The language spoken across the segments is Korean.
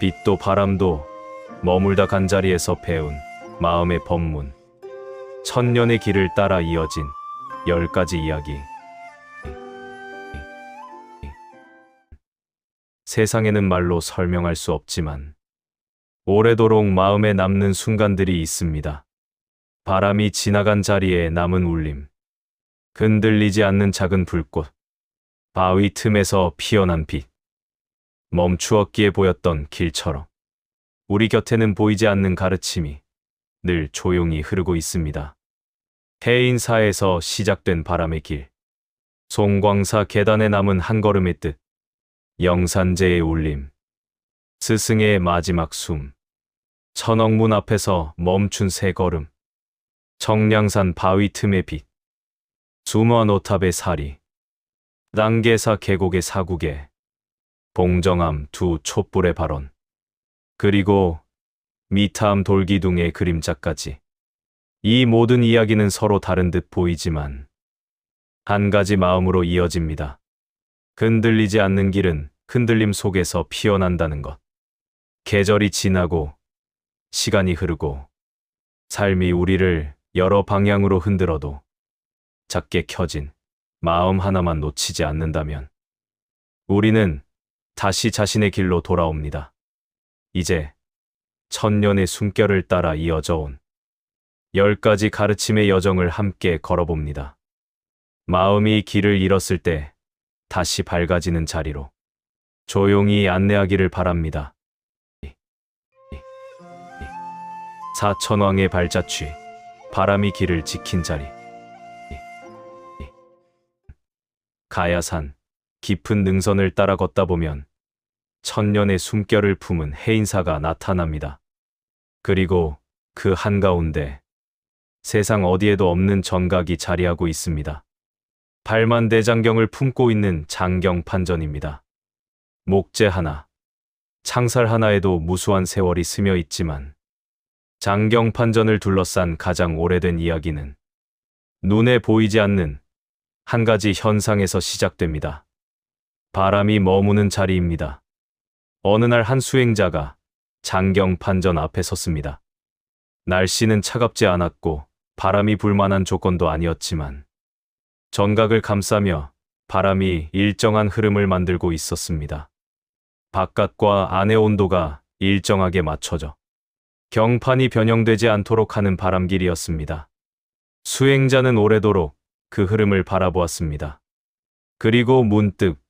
빛도 바람도 머물다 간 자리에서 배운 마음의 법문. 천년의 길을 따라 이어진 10가지 이야기. 세상에는 말로 설명할 수 없지만 오래도록 마음에 남는 순간들이 있습니다. 바람이 지나간 자리에 남은 울림, 흔들리지 않는 작은 불꽃, 바위 틈에서 피어난 빛, 멈추었기에 보였던 길처럼 우리 곁에는 보이지 않는 가르침이 늘 조용히 흐르고 있습니다. 해인사에서 시작된 바람의 길, 송광사 계단에 남은 한 걸음의 뜻, 영산제의 울림, 스승의 마지막 숨, 천억문 앞에서 멈춘 세 걸음, 청량산 바위 틈의 빛, 수모한 오탑의 사리, 랑계사 계곡의 사국에, 봉정암 두 촛불의 발언, 그리고 미타암 돌기둥의 그림자까지. 이 모든 이야기는 서로 다른 듯 보이지만 한 가지 마음으로 이어집니다. 흔들리지 않는 길은 흔들림 속에서 피어난다는 것. 계절이 지나고 시간이 흐르고 삶이 우리를 여러 방향으로 흔들어도 작게 켜진 마음 하나만 놓치지 않는다면 우리는 다시 자신의 길로 돌아옵니다. 이제 천년의 숨결을 따라 이어져 온 10가지 가르침의 여정을 함께 걸어봅니다. 마음이 길을 잃었을 때 다시 밝아지는 자리로 조용히 안내하기를 바랍니다. 사천왕의 발자취, 바람이 길을 지킨 자리. 가야산, 깊은 능선을 따라 걷다 보면 천년의 숨결을 품은 해인사가 나타납니다. 그리고 그 한가운데 세상 어디에도 없는 정각이 자리하고 있습니다. 발만대장경을 품고 있는 장경판전입니다. 목재 하나, 창살 하나에도 무수한 세월이 스며 있지만 장경판전을 둘러싼 가장 오래된 이야기는 눈에 보이지 않는 한 가지 현상에서 시작됩니다. 바람이 머무는 자리입니다. 어느 날 한 수행자가 장경판전 앞에 섰습니다. 날씨는 차갑지 않았고 바람이 불 만한 조건도 아니었지만 정각을 감싸며 바람이 일정한 흐름을 만들고 있었습니다. 바깥과 안의 온도가 일정하게 맞춰져 경판이 변형되지 않도록 하는 바람길이었습니다. 수행자는 오래도록 그 흐름을 바라보았습니다. 그리고 문득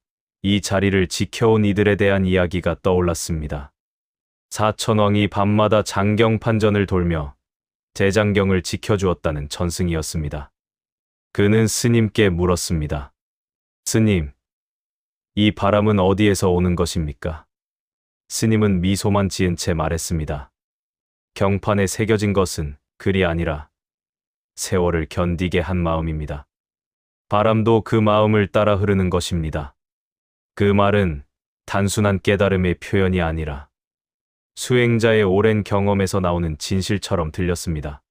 이 자리를 지켜온 이들에 대한 이야기가 떠올랐습니다. 사천왕이 밤마다 장경판전을 돌며 대장경을 지켜주었다는 전승이었습니다. 그는 스님께 물었습니다. 스님, 이 바람은 어디에서 오는 것입니까? 스님은 미소만 지은 채 말했습니다. 경판에 새겨진 것은 글이 아니라 세월을 견디게 한 마음입니다. 바람도 그 마음을 따라 흐르는 것입니다. 그 말은 단순한 깨달음의 표현이 아니라 수행자의 오랜 경험에서 나오는 진실처럼 들렸습니다.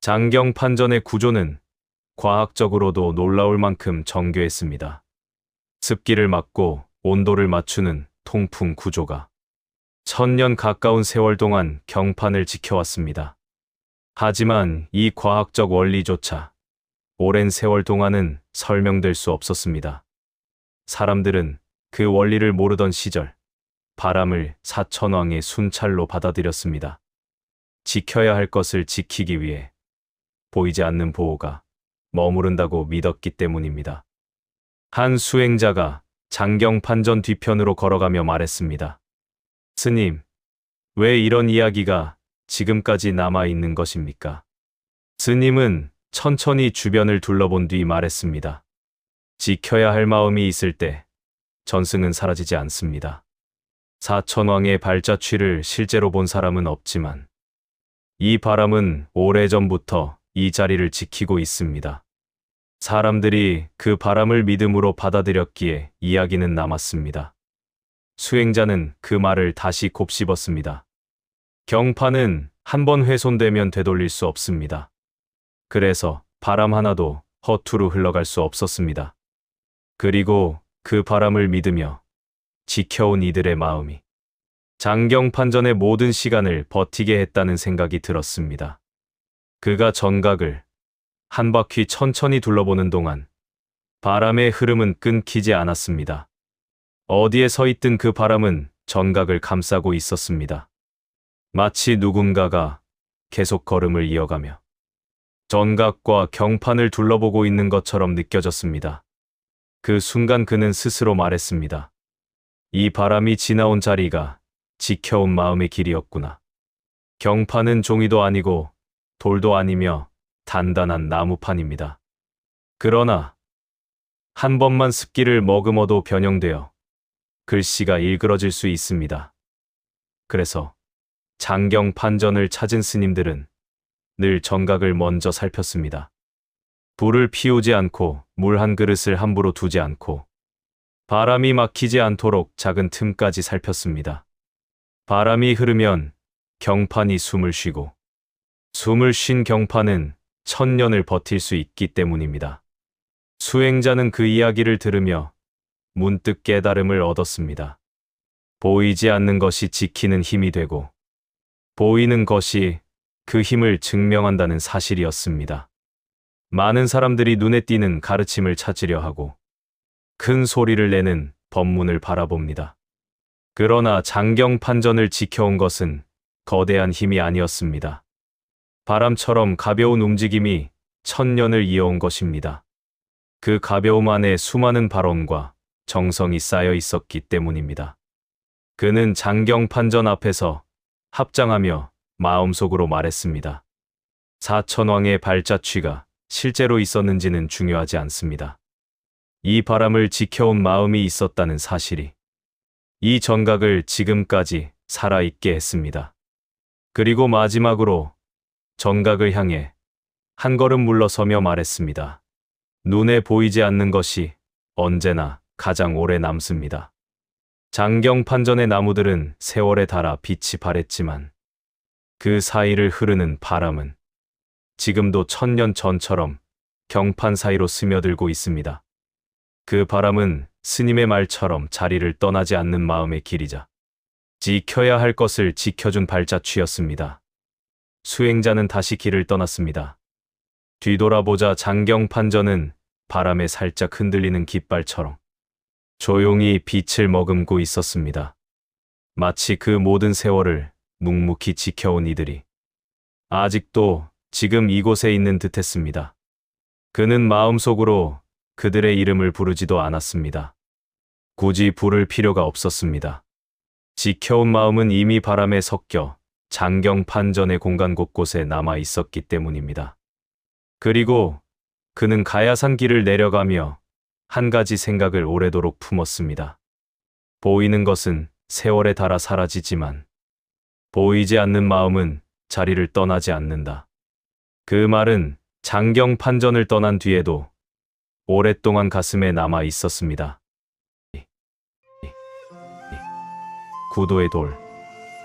장경판전의 구조는 과학적으로도 놀라울 만큼 정교했습니다. 습기를 막고 온도를 맞추는 통풍 구조가 천년 가까운 세월 동안 경판을 지켜왔습니다. 하지만 이 과학적 원리조차 오랜 세월 동안은 설명될 수 없었습니다. 사람들은 그 원리를 모르던 시절 바람을 사천왕의 순찰로 받아들였습니다. 지켜야 할 것을 지키기 위해 보이지 않는 보호가 머무른다고 믿었기 때문입니다. 한 수행자가 장경판전 뒤편으로 걸어가며 말했습니다. 스님, 왜 이런 이야기가 지금까지 남아있는 것입니까? 스님은 천천히 주변을 둘러본 뒤 말했습니다. 지켜야 할 마음이 있을 때 전승은 사라지지 않습니다. 사천왕의 발자취를 실제로 본 사람은 없지만 이 바람은 오래전부터 이 자리를 지키고 있습니다. 사람들이 그 바람을 믿음으로 받아들였기에 이야기는 남았습니다. 수행자는 그 말을 다시 곱씹었습니다. 경판은 한 번 훼손되면 되돌릴 수 없습니다. 그래서 바람 하나도 허투루 흘러갈 수 없었습니다. 그리고 그 바람을 믿으며 지켜온 이들의 마음이 장경판전의 모든 시간을 버티게 했다는 생각이 들었습니다. 그가 전각을 한 바퀴 천천히 둘러보는 동안 바람의 흐름은 끊기지 않았습니다. 어디에 서 있든 그 바람은 전각을 감싸고 있었습니다. 마치 누군가가 계속 걸음을 이어가며 전각과 경판을 둘러보고 있는 것처럼 느껴졌습니다. 그 순간 그는 스스로 말했습니다. 이 바람이 지나온 자리가 지켜온 마음의 길이었구나. 경판은 종이도 아니고 돌도 아니며 단단한 나무판입니다. 그러나 한 번만 습기를 머금어도 변형되어 글씨가 일그러질 수 있습니다. 그래서 장경판전을 찾은 스님들은 늘 전각을 먼저 살폈습니다. 불을 피우지 않고 물 한 그릇을 함부로 두지 않고 바람이 막히지 않도록 작은 틈까지 살폈습니다. 바람이 흐르면 경판이 숨을 쉬고 숨을 쉰 경판은 천년을 버틸 수 있기 때문입니다. 수행자는 그 이야기를 들으며 문득 깨달음을 얻었습니다. 보이지 않는 것이 지키는 힘이 되고 보이는 것이 그 힘을 증명한다는 사실이었습니다. 많은 사람들이 눈에 띄는 가르침을 찾으려 하고 큰 소리를 내는 법문을 바라봅니다. 그러나 장경판전을 지켜온 것은 거대한 힘이 아니었습니다. 바람처럼 가벼운 움직임이 천년을 이어온 것입니다. 그 가벼움 안에 수많은 발언과 정성이 쌓여 있었기 때문입니다. 그는 장경판전 앞에서 합장하며 마음속으로 말했습니다. 사천왕의 발자취가 실제로 있었는지는 중요하지 않습니다. 이 바람을 지켜온 마음이 있었다는 사실이 이 전각을 지금까지 살아있게 했습니다. 그리고 마지막으로 전각을 향해 한 걸음 물러서며 말했습니다. 눈에 보이지 않는 것이 언제나 가장 오래 남습니다. 장경판전의 나무들은 세월에 닳아 빛이 바랬지만 그 사이를 흐르는 바람은 지금도 천년 전처럼 경판 사이로 스며들고 있습니다. 그 바람은 스님의 말처럼 자리를 떠나지 않는 마음의 길이자 지켜야 할 것을 지켜준 발자취였습니다. 수행자는 다시 길을 떠났습니다. 뒤돌아보자 장경판전은 바람에 살짝 흔들리는 깃발처럼 조용히 빛을 머금고 있었습니다. 마치 그 모든 세월을 묵묵히 지켜온 이들이 아직도 지금 이곳에 있는 듯했습니다. 그는 마음속으로 그들의 이름을 부르지도 않았습니다. 굳이 부를 필요가 없었습니다. 지켜온 마음은 이미 바람에 섞여 장경판전의 공간 곳곳에 남아 있었기 때문입니다. 그리고 그는 가야산 길을 내려가며 한 가지 생각을 오래도록 품었습니다. 보이는 것은 세월에 닳아 사라지지만 보이지 않는 마음은 자리를 떠나지 않는다. 그 말은 장경판전을 떠난 뒤에도 오랫동안 가슴에 남아 있었습니다. 구도의 돌,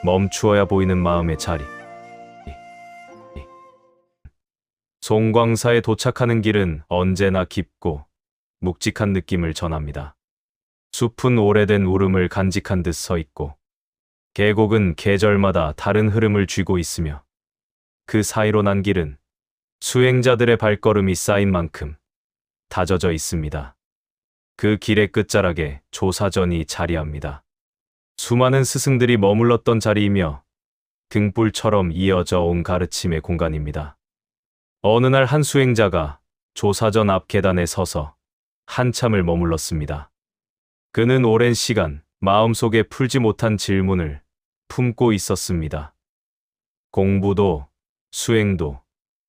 멈추어야 보이는 마음의 자리. 송광사에 도착하는 길은 언제나 깊고 묵직한 느낌을 전합니다. 숲은 오래된 울음을 간직한 듯 서 있고 계곡은 계절마다 다른 흐름을 쥐고 있으며 그 사이로 난 길은 수행자들의 발걸음이 쌓인 만큼 다져져 있습니다. 그 길의 끝자락에 조사전이 자리합니다. 수많은 스승들이 머물렀던 자리이며 등불처럼 이어져 온 가르침의 공간입니다. 어느 날 한 수행자가 조사전 앞 계단에 서서 한참을 머물렀습니다. 그는 오랜 시간 마음속에 풀지 못한 질문을 품고 있었습니다. 공부도 수행도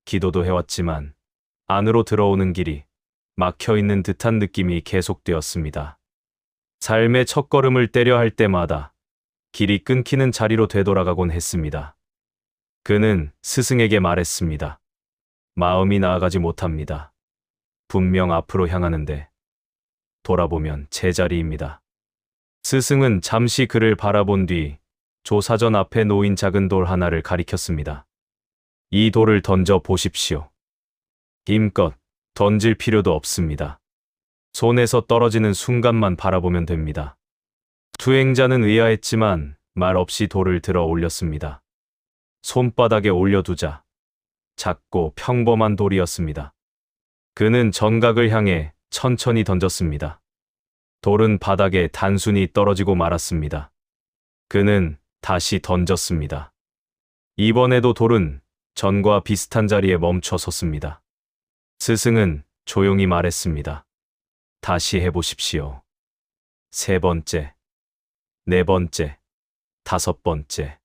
기도도 해왔지만 안으로 들어오는 길이 막혀있는 듯한 느낌이 계속되었습니다. 삶의 첫걸음을 떼려 할 때마다 길이 끊기는 자리로 되돌아가곤 했습니다. 그는 스승에게 말했습니다. 마음이 나아가지 못합니다. 분명 앞으로 향하는데 돌아보면 제자리입니다. 스승은 잠시 그를 바라본 뒤 조사전 앞에 놓인 작은 돌 하나를 가리켰습니다. 이 돌을 던져 보십시오. 힘껏 던질 필요도 없습니다. 손에서 떨어지는 순간만 바라보면 됩니다. 수행자는 의아했지만 말 없이 돌을 들어 올렸습니다. 손바닥에 올려두자 작고 평범한 돌이었습니다. 그는 전각을 향해 천천히 던졌습니다. 돌은 바닥에 단순히 떨어지고 말았습니다. 그는 다시 던졌습니다. 이번에도 돌은 전과 비슷한 자리에 멈춰 섰습니다. 스승은 조용히 말했습니다. 다시 해보십시오. 3번째, 4번째, 5번째.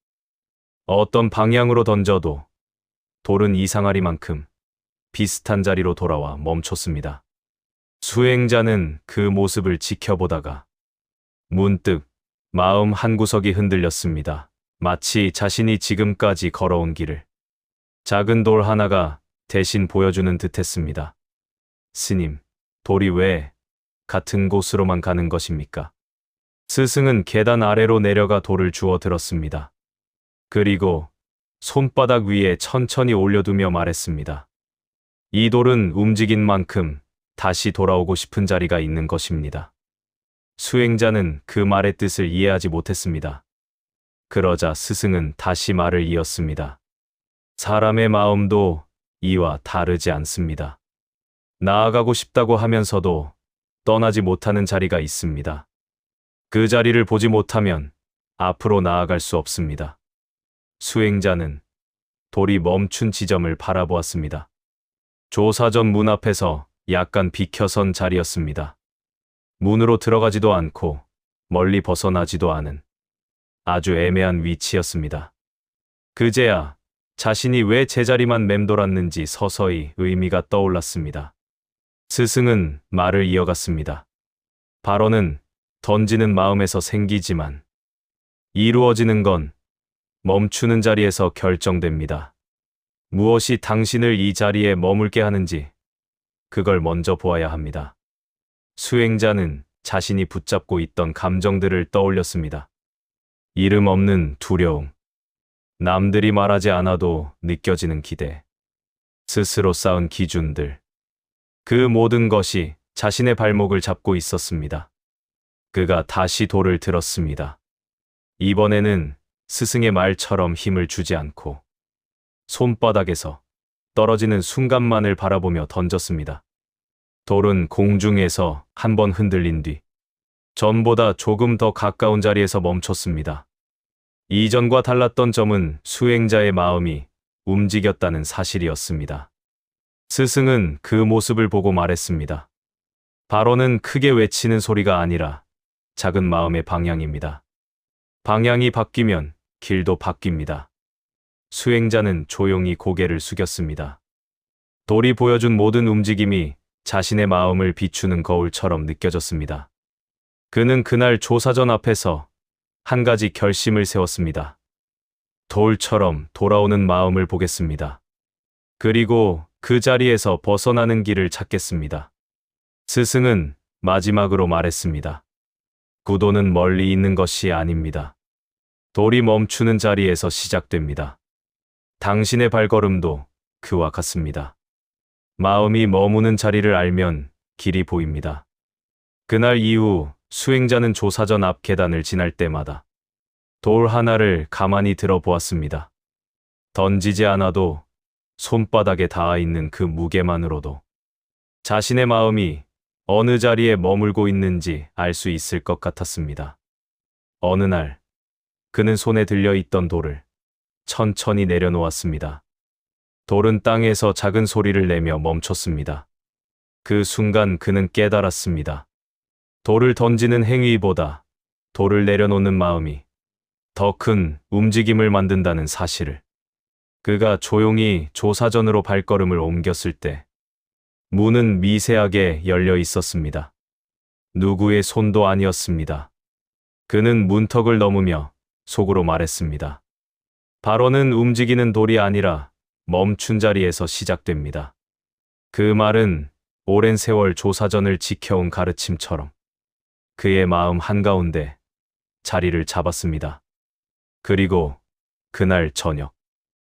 어떤 방향으로 던져도 돌은 이상하리만큼 비슷한 자리로 돌아와 멈췄습니다. 수행자는 그 모습을 지켜보다가 문득 마음 한구석이 흔들렸습니다. 마치 자신이 지금까지 걸어온 길을 작은 돌 하나가 대신 보여주는 듯했습니다. 스님, 돌이 왜 같은 곳으로만 가는 것입니까? 스승은 계단 아래로 내려가 돌을 주워 들었습니다. 그리고 손바닥 위에 천천히 올려두며 말했습니다. 이 돌은 움직인 만큼 다시 돌아오고 싶은 자리가 있는 것입니다. 수행자는 그 말의 뜻을 이해하지 못했습니다. 그러자 스승은 다시 말을 이었습니다. 사람의 마음도 이와 다르지 않습니다. 나아가고 싶다고 하면서도 떠나지 못하는 자리가 있습니다. 그 자리를 보지 못하면 앞으로 나아갈 수 없습니다. 수행자는 돌이 멈춘 지점을 바라보았습니다. 조사전 문 앞에서 약간 비켜선 자리였습니다. 문으로 들어가지도 않고 멀리 벗어나지도 않은 아주 애매한 위치였습니다. 그제야 자신이 왜 제자리만 맴돌았는지 서서히 의미가 떠올랐습니다. 스승은 말을 이어갔습니다. 발언은 던지는 마음에서 생기지만 이루어지는 건 멈추는 자리에서 결정됩니다. 무엇이 당신을 이 자리에 머물게 하는지 그걸 먼저 보아야 합니다. 수행자는 자신이 붙잡고 있던 감정들을 떠올렸습니다. 이름 없는 두려움, 남들이 말하지 않아도 느껴지는 기대, 스스로 쌓은 기준들, 그 모든 것이 자신의 발목을 잡고 있었습니다. 그가 다시 돌을 들었습니다. 이번에는 스승의 말처럼 힘을 주지 않고 손바닥에서 떨어지는 순간만을 바라보며 던졌습니다. 돌은 공중에서 한번 흔들린 뒤 전보다 조금 더 가까운 자리에서 멈췄습니다. 이전과 달랐던 점은 수행자의 마음이 움직였다는 사실이었습니다. 스승은 그 모습을 보고 말했습니다. 발언은 크게 외치는 소리가 아니라 작은 마음의 방향입니다. 방향이 바뀌면 길도 바뀝니다. 수행자는 조용히 고개를 숙였습니다. 돌이 보여준 모든 움직임이 자신의 마음을 비추는 거울처럼 느껴졌습니다. 그는 그날 조사전 앞에서 한 가지 결심을 세웠습니다. 돌처럼 돌아오는 마음을 보겠습니다. 그리고 그 자리에서 벗어나는 길을 찾겠습니다. 스승은 마지막으로 말했습니다. 구도는 멀리 있는 것이 아닙니다. 돌이 멈추는 자리에서 시작됩니다. 당신의 발걸음도 그와 같습니다. 마음이 머무는 자리를 알면 길이 보입니다. 그날 이후 수행자는 조사전 앞 계단을 지날 때마다 돌 하나를 가만히 들어보았습니다. 던지지 않아도 손바닥에 닿아 있는 그 무게만으로도 자신의 마음이 어느 자리에 머물고 있는지 알 수 있을 것 같았습니다. 어느 날 그는 손에 들려 있던 돌을 천천히 내려놓았습니다. 돌은 땅에서 작은 소리를 내며 멈췄습니다. 그 순간 그는 깨달았습니다. 돌을 던지는 행위보다 돌을 내려놓는 마음이 더 큰 움직임을 만든다는 사실을. 그가 조용히 조사전으로 발걸음을 옮겼을 때 문은 미세하게 열려 있었습니다. 누구의 손도 아니었습니다. 그는 문턱을 넘으며 속으로 말했습니다. 발언은 움직이는 돌이 아니라 멈춘 자리에서 시작됩니다. 그 말은 오랜 세월 조사전을 지켜온 가르침처럼 그의 마음 한가운데 자리를 잡았습니다. 그리고 그날 저녁,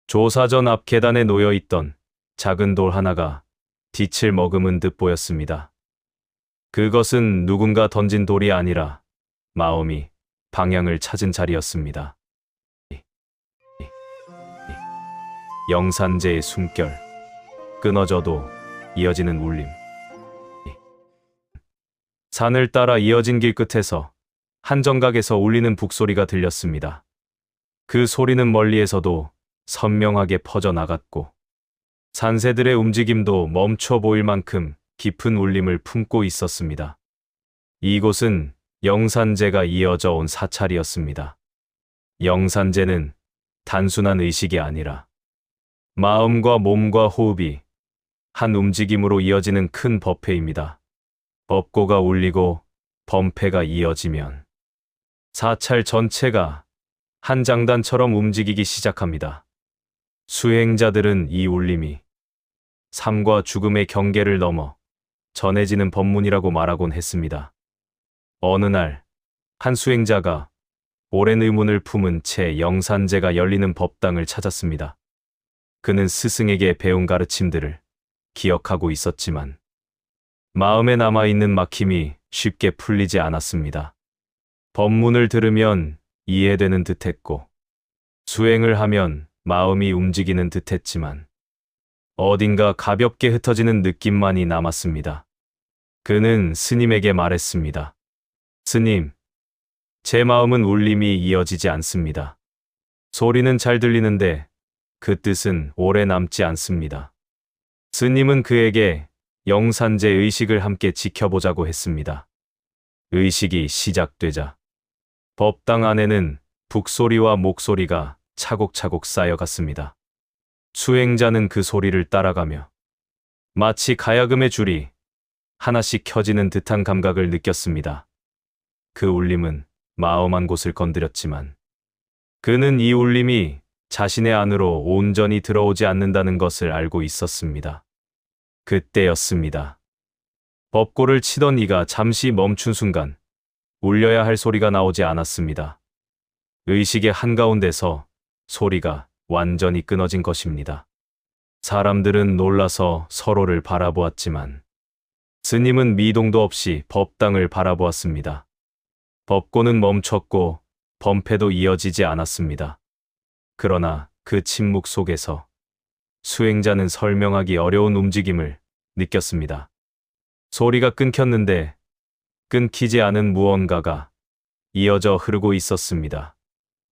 조사전 앞 계단에 놓여 있던 작은 돌 하나가 빛을 머금은 듯 보였습니다. 그것은 누군가 던진 돌이 아니라 마음이 방향을 찾은 자리였습니다. 영산제의 숨결, 끊어져도 이어지는 울림. 산을 따라 이어진 길 끝에서 한 정각에서 울리는 북소리가 들렸습니다. 그 소리는 멀리에서도 선명하게 퍼져나갔고 산새들의 움직임도 멈춰 보일 만큼 깊은 울림을 품고 있었습니다. 이곳은 영산제가 이어져 온 사찰이었습니다. 영산제는 단순한 의식이 아니라 마음과 몸과 호흡이 한 움직임으로 이어지는 큰 법회입니다. 법고가 울리고 범패가 이어지면 사찰 전체가 한 장단처럼 움직이기 시작합니다. 수행자들은 이 울림이 삶과 죽음의 경계를 넘어 전해지는 법문이라고 말하곤 했습니다. 어느 날, 한 수행자가 오랜 의문을 품은 채 영산제가 열리는 법당을 찾았습니다. 그는 스승에게 배운 가르침들을 기억하고 있었지만 마음에 남아있는 막힘이 쉽게 풀리지 않았습니다. 법문을 들으면 이해되는 듯했고 수행을 하면 마음이 움직이는 듯했지만 어딘가 가볍게 흩어지는 느낌만이 남았습니다. 그는 스님에게 말했습니다. 스님, 제 마음은 울림이 이어지지 않습니다. 소리는 잘 들리는데 그 뜻은 오래 남지 않습니다. 스님은 그에게 영산제 의식을 함께 지켜보자고 했습니다. 의식이 시작되자 법당 안에는 북소리와 목소리가 차곡차곡 쌓여갔습니다. 수행자는 그 소리를 따라가며 마치 가야금의 줄이 하나씩 켜지는 듯한 감각을 느꼈습니다. 그 울림은 마음 한 곳을 건드렸지만 그는 이 울림이 자신의 안으로 온전히 들어오지 않는다는 것을 알고 있었습니다. 그때였습니다. 법고를 치던 이가 잠시 멈춘 순간 울려야 할 소리가 나오지 않았습니다. 의식의 한가운데서 소리가 완전히 끊어진 것입니다. 사람들은 놀라서 서로를 바라보았지만 스님은 미동도 없이 법당을 바라보았습니다. 법고는 멈췄고 범패도 이어지지 않았습니다. 그러나 그 침묵 속에서 수행자는 설명하기 어려운 움직임을 느꼈습니다. 소리가 끊겼는데 끊기지 않은 무언가가 이어져 흐르고 있었습니다.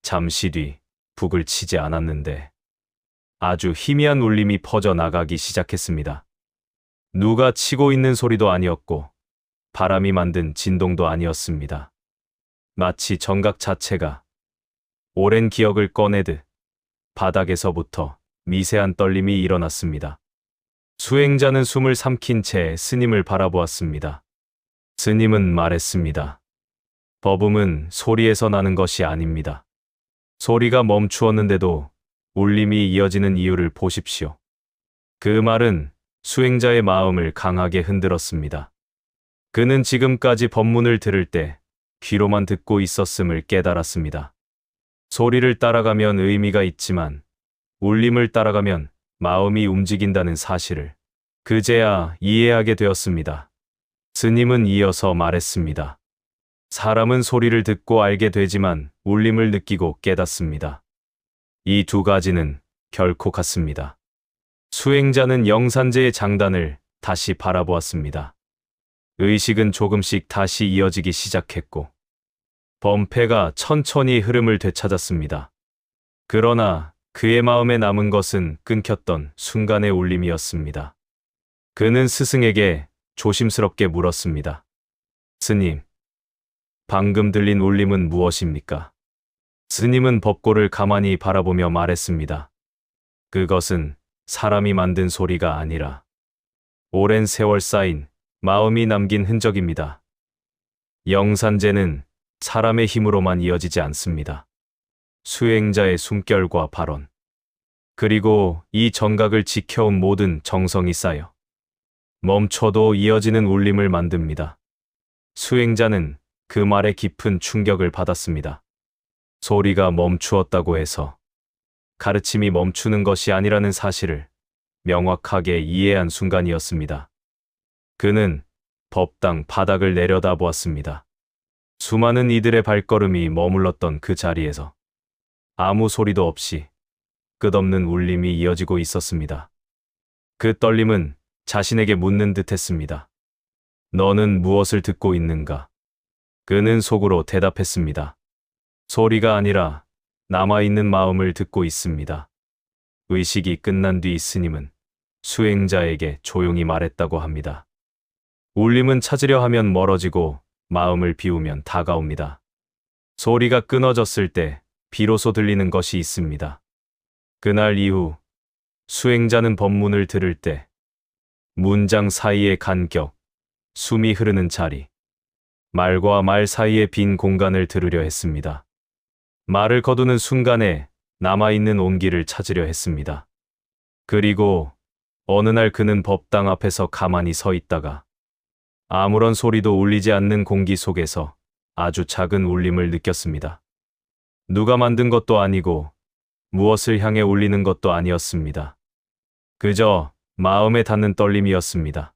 잠시 뒤 북을 치지 않았는데 아주 희미한 울림이 퍼져나가기 시작했습니다. 누가 치고 있는 소리도 아니었고 바람이 만든 진동도 아니었습니다. 마치 정각 자체가 오랜 기억을 꺼내듯 바닥에서부터 미세한 떨림이 일어났습니다. 수행자는 숨을 삼킨 채 스님을 바라보았습니다. 스님은 말했습니다. 법음은 소리에서 나는 것이 아닙니다. 소리가 멈추었는데도 울림이 이어지는 이유를 보십시오. 그 말은 수행자의 마음을 강하게 흔들었습니다. 그는 지금까지 법문을 들을 때 귀로만 듣고 있었음을 깨달았습니다. 소리를 따라가면 의미가 있지만 울림을 따라가면 마음이 움직인다는 사실을 그제야 이해하게 되었습니다. 스님은 이어서 말했습니다. 사람은 소리를 듣고 알게 되지만 울림을 느끼고 깨닫습니다. 이 두 가지는 결코 같습니다. 수행자는 영산제의 장단을 다시 바라보았습니다. 의식은 조금씩 다시 이어지기 시작했고 범패가 천천히 흐름을 되찾았습니다. 그러나 그의 마음에 남은 것은 끊겼던 순간의 울림이었습니다. 그는 스승에게 조심스럽게 물었습니다. 스님, 방금 들린 울림은 무엇입니까? 스님은 법고를 가만히 바라보며 말했습니다. 그것은 사람이 만든 소리가 아니라 오랜 세월 쌓인 마음이 남긴 흔적입니다. 영산제는 사람의 힘으로만 이어지지 않습니다. 수행자의 숨결과 발언, 그리고 이 정각을 지켜온 모든 정성이 쌓여 멈춰도 이어지는 울림을 만듭니다. 수행자는 그 말에 깊은 충격을 받았습니다. 소리가 멈추었다고 해서 가르침이 멈추는 것이 아니라는 사실을 명확하게 이해한 순간이었습니다. 그는 법당 바닥을 내려다보았습니다. 수많은 이들의 발걸음이 머물렀던 그 자리에서 아무 소리도 없이 끝없는 울림이 이어지고 있었습니다. 그 떨림은 자신에게 묻는 듯 했습니다. 너는 무엇을 듣고 있는가? 그는 속으로 대답했습니다. 소리가 아니라 남아있는 마음을 듣고 있습니다. 의식이 끝난 뒤 스님은 수행자에게 조용히 말했다고 합니다. 울림은 찾으려 하면 멀어지고 마음을 비우면 다가옵니다. 소리가 끊어졌을 때 비로소 들리는 것이 있습니다. 그날 이후 수행자는 법문을 들을 때 문장 사이의 간격, 숨이 흐르는 자리, 말과 말 사이의 빈 공간을 들으려 했습니다. 말을 거두는 순간에 남아있는 온기를 찾으려 했습니다. 그리고 어느 날 그는 법당 앞에서 가만히 서 있다가 아무런 소리도 울리지 않는 공기 속에서 아주 작은 울림을 느꼈습니다. 누가 만든 것도 아니고 무엇을 향해 울리는 것도 아니었습니다. 그저 마음에 닿는 떨림이었습니다.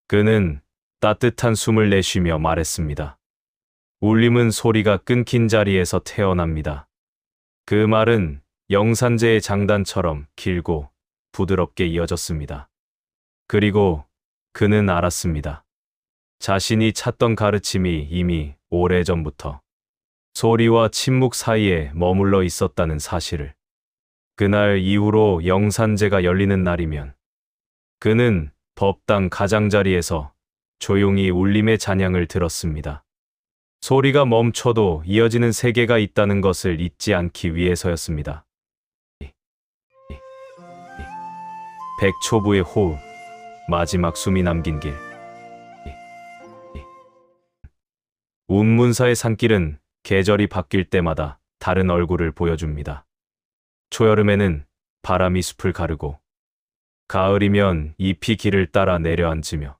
그는 따뜻한 숨을 내쉬며 말했습니다. 울림은 소리가 끊긴 자리에서 태어납니다. 그 말은 영산제의 장단처럼 길고 부드럽게 이어졌습니다. 그리고 그는 알았습니다. 자신이 찾던 가르침이 이미 오래전부터 소리와 침묵 사이에 머물러 있었다는 사실을. 그날 이후로 영산제가 열리는 날이면 그는 법당 가장자리에서 조용히 울림의 찬양을 들었습니다. 소리가 멈춰도 이어지는 세계가 있다는 것을 잊지 않기 위해서였습니다. 백초부의 호흡, 마지막 숨이 남긴 길. 운문사의 산길은 계절이 바뀔 때마다 다른 얼굴을 보여줍니다. 초여름에는 바람이 숲을 가르고, 가을이면 잎이 길을 따라 내려앉으며,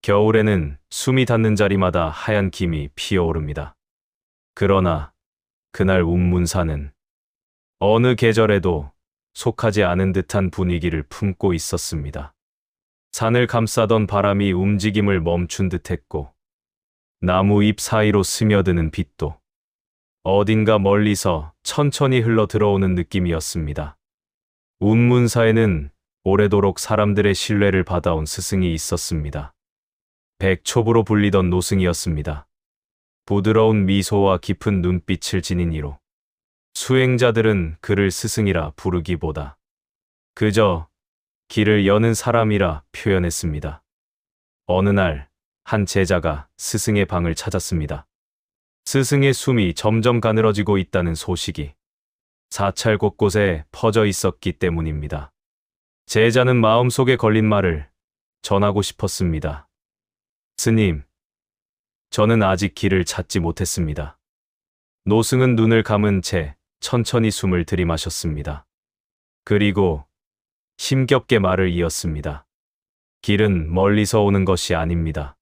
겨울에는 숨이 닿는 자리마다 하얀 김이 피어오릅니다. 그러나 그날 운문사는 어느 계절에도 속하지 않은 듯한 분위기를 품고 있었습니다. 산을 감싸던 바람이 움직임을 멈춘 듯했고, 나무 잎 사이로 스며드는 빛도 어딘가 멀리서 천천히 흘러 들어오는 느낌이었습니다. 운문사에는 오래도록 사람들의 신뢰를 받아온 스승이 있었습니다. 백초부로 불리던 노승이었습니다. 부드러운 미소와 깊은 눈빛을 지닌 이로 수행자들은 그를 스승이라 부르기보다 그저 길을 여는 사람이라 표현했습니다. 어느 날 한 제자가 스승의 방을 찾았습니다. 스승의 숨이 점점 가늘어지고 있다는 소식이 사찰 곳곳에 퍼져 있었기 때문입니다. 제자는 마음속에 걸린 말을 전하고 싶었습니다. 스님, 저는 아직 길을 찾지 못했습니다. 노승은 눈을 감은 채 천천히 숨을 들이마셨습니다. 그리고 힘겹게 말을 이었습니다. 길은 멀리서 오는 것이 아닙니다.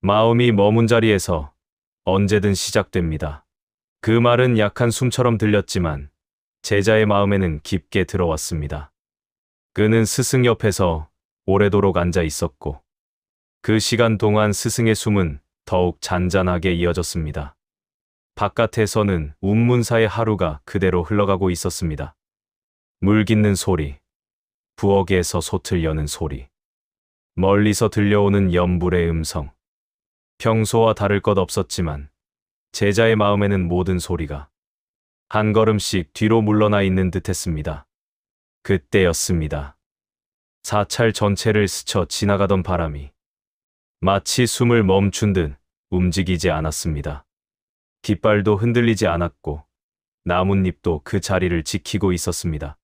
마음이 머문 자리에서 언제든 시작됩니다. 그 말은 약한 숨처럼 들렸지만 제자의 마음에는 깊게 들어왔습니다. 그는 스승 옆에서 오래도록 앉아 있었고 그 시간 동안 스승의 숨은 더욱 잔잔하게 이어졌습니다. 바깥에서는 운문사의 하루가 그대로 흘러가고 있었습니다. 물 깃는 소리, 부엌에서 솥을 여는 소리, 멀리서 들려오는 연불의 음성. 평소와 다를 것 없었지만 제자의 마음에는 모든 소리가 한 걸음씩 뒤로 물러나 있는 듯했습니다. 그때였습니다. 사찰 전체를 스쳐 지나가던 바람이 마치 숨을 멈춘 듯 움직이지 않았습니다. 깃발도 흔들리지 않았고 나뭇잎도 그 자리를 지키고 있었습니다.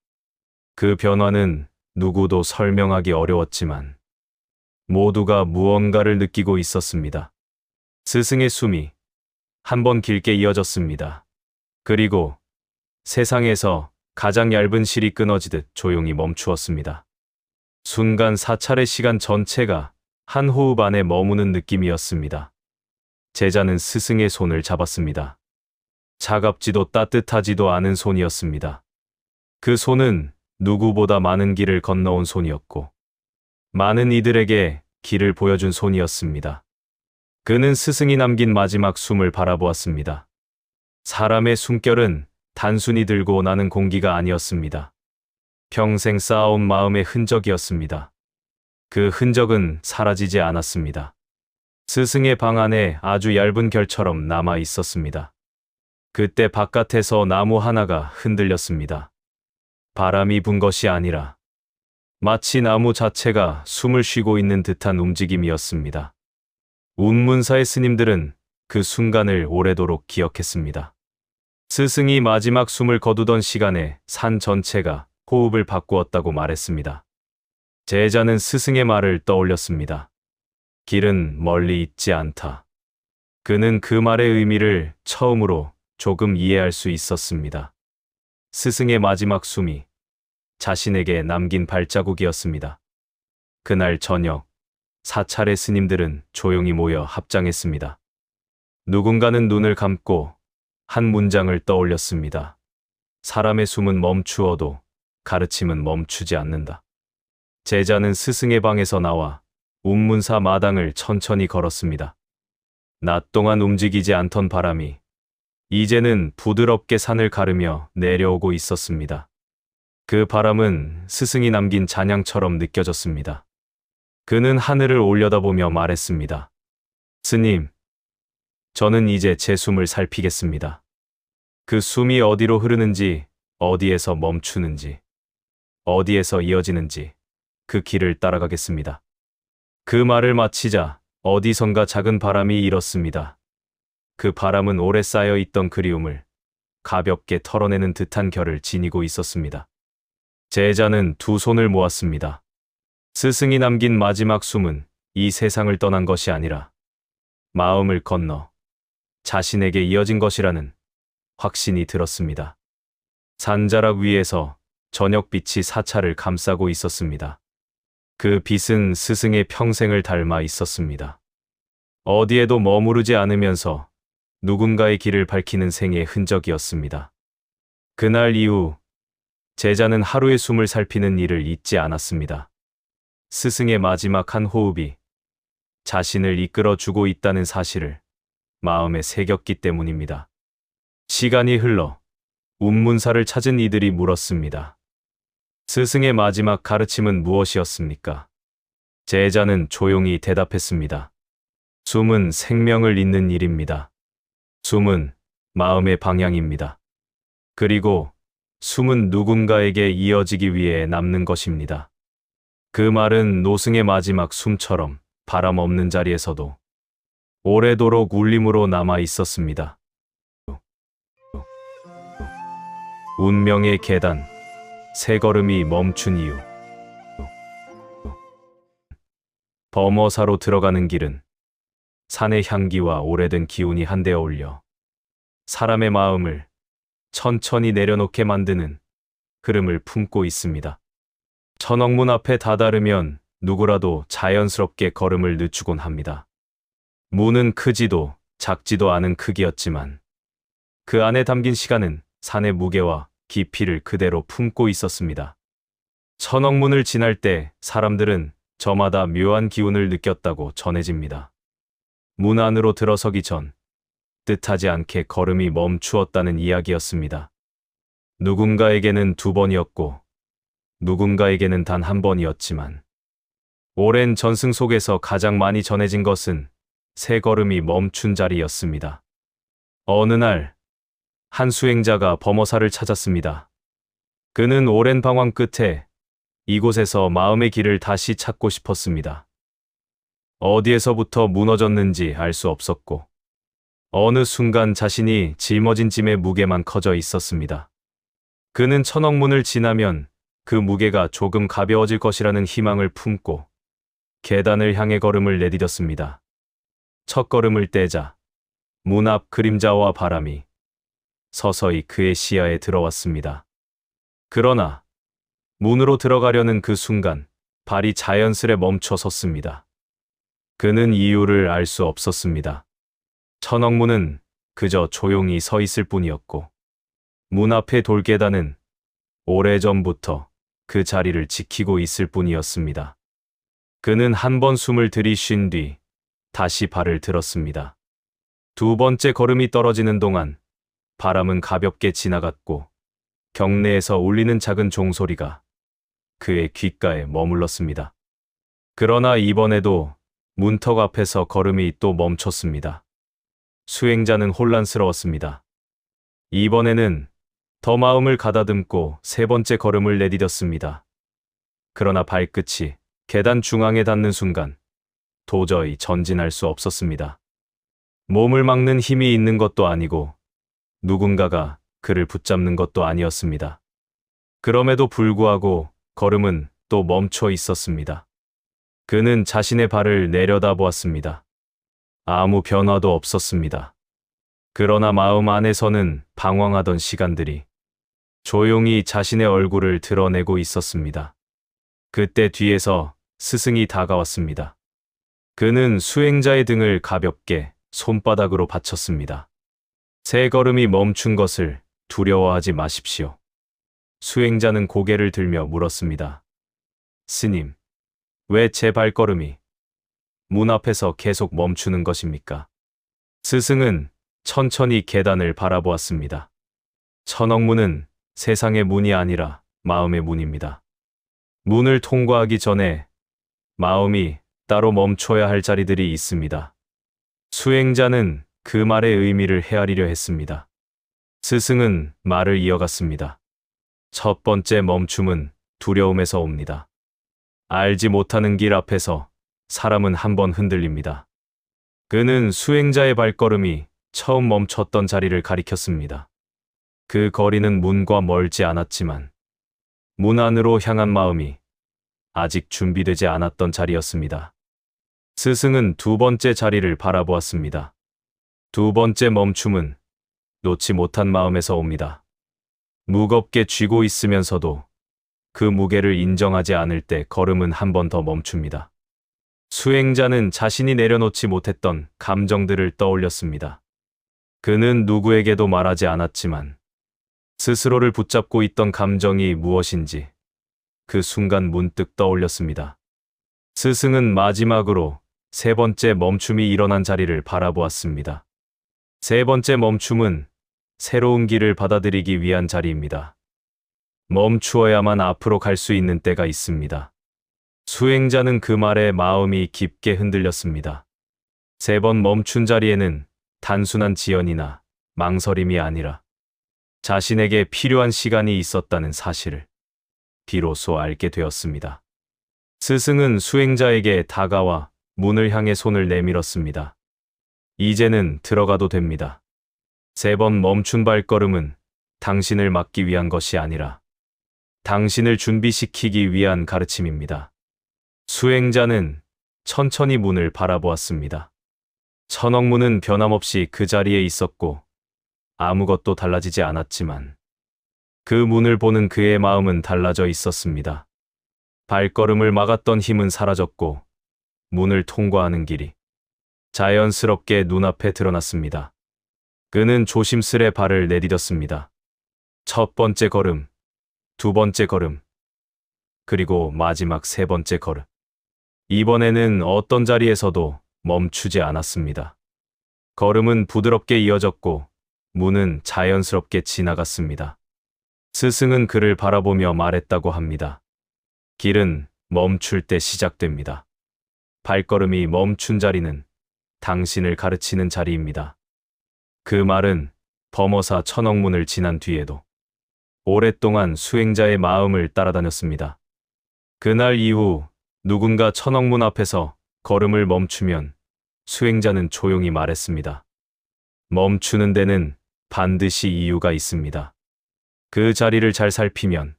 그 변화는 누구도 설명하기 어려웠지만 모두가 무언가를 느끼고 있었습니다. 스승의 숨이 한 번 길게 이어졌습니다. 그리고 세상에서 가장 얇은 실이 끊어지듯 조용히 멈추었습니다. 순간 사찰의 시간 전체가 한 호흡 안에 머무는 느낌이었습니다. 제자는 스승의 손을 잡았습니다. 차갑지도 따뜻하지도 않은 손이었습니다. 그 손은 누구보다 많은 길을 건너온 손이었고 많은 이들에게 길을 보여준 손이었습니다. 그는 스승이 남긴 마지막 숨을 바라보았습니다. 사람의 숨결은 단순히 들고 나는 공기가 아니었습니다. 평생 쌓아온 마음의 흔적이었습니다. 그 흔적은 사라지지 않았습니다. 스승의 방 안에 아주 얇은 결처럼 남아 있었습니다. 그때 바깥에서 나무 하나가 흔들렸습니다. 바람이 분 것이 아니라 마치 나무 자체가 숨을 쉬고 있는 듯한 움직임이었습니다. 운문사의 스님들은 그 순간을 오래도록 기억했습니다. 스승이 마지막 숨을 거두던 시간에 산 전체가 호흡을 바꾸었다고 말했습니다. 제자는 스승의 말을 떠올렸습니다. 길은 멀리 있지 않다. 그는 그 말의 의미를 처음으로 조금 이해할 수 있었습니다. 스승의 마지막 숨이 자신에게 남긴 발자국이었습니다. 그날 저녁, 사찰의 스님들은 조용히 모여 합장했습니다. 누군가는 눈을 감고 한 문장을 떠올렸습니다. 사람의 숨은 멈추어도 가르침은 멈추지 않는다. 제자는 스승의 방에서 나와 운문사 마당을 천천히 걸었습니다. 낮 동안 움직이지 않던 바람이 이제는 부드럽게 산을 가르며 내려오고 있었습니다. 그 바람은 스승이 남긴 잔향처럼 느껴졌습니다. 그는 하늘을 올려다보며 말했습니다. 스님, 저는 이제 제 숨을 살피겠습니다. 그 숨이 어디로 흐르는지, 어디에서 멈추는지, 어디에서 이어지는지 그 길을 따라가겠습니다. 그 말을 마치자 어디선가 작은 바람이 일었습니다. 그 바람은 오래 쌓여 있던 그리움을 가볍게 털어내는 듯한 결을 지니고 있었습니다. 제자는 두 손을 모았습니다. 스승이 남긴 마지막 숨은 이 세상을 떠난 것이 아니라 마음을 건너 자신에게 이어진 것이라는 확신이 들었습니다. 산자락 위에서 저녁빛이 사찰을 감싸고 있었습니다. 그 빛은 스승의 평생을 닮아 있었습니다. 어디에도 머무르지 않으면서 누군가의 길을 밝히는 생의 흔적이었습니다. 그날 이후 제자는 하루의 숨을 살피는 일을 잊지 않았습니다. 스승의 마지막 한 호흡이 자신을 이끌어주고 있다는 사실을 마음에 새겼기 때문입니다. 시간이 흘러 운문사를 찾은 이들이 물었습니다. 스승의 마지막 가르침은 무엇이었습니까? 제자는 조용히 대답했습니다. 숨은 생명을 잇는 일입니다. 숨은 마음의 방향입니다. 그리고 숨은 누군가에게 이어지기 위해 남는 것입니다. 그 말은 노승의 마지막 숨처럼 바람 없는 자리에서도 오래도록 울림으로 남아 있었습니다. 운명의 계단, 세 걸음이 멈춘 이유. 범어사로 들어가는 길은 산의 향기와 오래된 기운이 한데 어울려 사람의 마음을 천천히 내려놓게 만드는 흐름을 품고 있습니다. 천억문 앞에 다다르면 누구라도 자연스럽게 걸음을 늦추곤 합니다. 문은 크지도 작지도 않은 크기였지만 그 안에 담긴 시간은 산의 무게와 깊이를 그대로 품고 있었습니다. 천억문을 지날 때 사람들은 저마다 묘한 기운을 느꼈다고 전해집니다. 문 안으로 들어서기 전 뜻하지 않게 걸음이 멈추었다는 이야기였습니다. 누군가에게는 2번이었고 누군가에게는 단 1번이었지만 오랜 전승 속에서 가장 많이 전해진 것은 세 걸음이 멈춘 자리였습니다. 어느 날 한 수행자가 범어사를 찾았습니다. 그는 오랜 방황 끝에 이곳에서 마음의 길을 다시 찾고 싶었습니다. 어디에서부터 무너졌는지 알 수 없었고 어느 순간 자신이 짊어진 짐의 무게만 커져 있었습니다. 그는 천억문을 지나면 그 무게가 조금 가벼워질 것이라는 희망을 품고 계단을 향해 걸음을 내디뎠습니다. 첫 걸음을 떼자 문 앞 그림자와 바람이 서서히 그의 시야에 들어왔습니다. 그러나 문으로 들어가려는 그 순간 발이 자연스레 멈춰 섰습니다. 그는 이유를 알 수 없었습니다. 천억문은 그저 조용히 서 있을 뿐이었고 문 앞의 돌계단은 오래전부터 그 자리를 지키고 있을 뿐이었습니다. 그는 한 번 숨을 들이쉰 뒤 다시 발을 들었습니다. 두 번째 걸음이 떨어지는 동안 바람은 가볍게 지나갔고 경내에서 울리는 작은 종소리가 그의 귓가에 머물렀습니다. 그러나 이번에도 문턱 앞에서 걸음이 또 멈췄습니다. 수행자는 혼란스러웠습니다. 이번에는 더 마음을 가다듬고 세 번째 걸음을 내디뎠습니다. 그러나 발끝이 계단 중앙에 닿는 순간 도저히 전진할 수 없었습니다. 몸을 막는 힘이 있는 것도 아니고 누군가가 그를 붙잡는 것도 아니었습니다. 그럼에도 불구하고 걸음은 또 멈춰 있었습니다. 그는 자신의 발을 내려다보았습니다. 아무 변화도 없었습니다. 그러나 마음 안에서는 방황하던 시간들이 조용히 자신의 얼굴을 드러내고 있었습니다. 그때 뒤에서 스승이 다가왔습니다. 그는 수행자의 등을 가볍게 손바닥으로 받쳤습니다. 세 걸음이 멈춘 것을 두려워하지 마십시오. 수행자는 고개를 들며 물었습니다. 스님, 왜 제 발걸음이 문 앞에서 계속 멈추는 것입니까? 스승은 천천히 계단을 바라보았습니다. 천억문은 세상의 문이 아니라 마음의 문입니다. 문을 통과하기 전에 마음이 따로 멈춰야 할 자리들이 있습니다. 수행자는 그 말의 의미를 헤아리려 했습니다. 스승은 말을 이어갔습니다. 첫 번째 멈춤은 두려움에서 옵니다. 알지 못하는 길 앞에서 사람은 한번 흔들립니다. 그는 수행자의 발걸음이 처음 멈췄던 자리를 가리켰습니다. 그 거리는 문과 멀지 않았지만 문 안으로 향한 마음이 아직 준비되지 않았던 자리였습니다. 스승은 두 번째 자리를 바라보았습니다. 두 번째 멈춤은 놓지 못한 마음에서 옵니다. 무겁게 쥐고 있으면서도 그 무게를 인정하지 않을 때 걸음은 한 번 더 멈춥니다. 수행자는 자신이 내려놓지 못했던 감정들을 떠올렸습니다. 그는 누구에게도 말하지 않았지만 스스로를 붙잡고 있던 감정이 무엇인지 그 순간 문득 떠올렸습니다. 스승은 마지막으로 세 번째 멈춤이 일어난 자리를 바라보았습니다. 세 번째 멈춤은 새로운 길을 받아들이기 위한 자리입니다. 멈추어야만 앞으로 갈 수 있는 때가 있습니다. 수행자는 그 말에 마음이 깊게 흔들렸습니다. 세 번 멈춘 자리에는 단순한 지연이나 망설임이 아니라 자신에게 필요한 시간이 있었다는 사실을 비로소 알게 되었습니다. 스승은 수행자에게 다가와 문을 향해 손을 내밀었습니다. 이제는 들어가도 됩니다. 세 번 멈춘 발걸음은 당신을 막기 위한 것이 아니라 당신을 준비시키기 위한 가르침입니다. 수행자는 천천히 문을 바라보았습니다. 천억문은 변함없이 그 자리에 있었고 아무것도 달라지지 않았지만 그 문을 보는 그의 마음은 달라져 있었습니다. 발걸음을 막았던 힘은 사라졌고 문을 통과하는 길이 자연스럽게 눈앞에 드러났습니다. 그는 조심스레 발을 내디뎠습니다. 첫 번째 걸음, 두 번째 걸음, 그리고 마지막 세 번째 걸음. 이번에는 어떤 자리에서도 멈추지 않았습니다. 걸음은 부드럽게 이어졌고 문은 자연스럽게 지나갔습니다. 스승은 그를 바라보며 말했다고 합니다. 길은 멈출 때 시작됩니다. 발걸음이 멈춘 자리는 당신을 가르치는 자리입니다. 그 말은 범어사 천억문을 지난 뒤에도 오랫동안 수행자의 마음을 따라다녔습니다. 그날 이후 누군가 천억문 앞에서 걸음을 멈추면 수행자는 조용히 말했습니다. 멈추는 데는 반드시 이유가 있습니다. 그 자리를 잘 살피면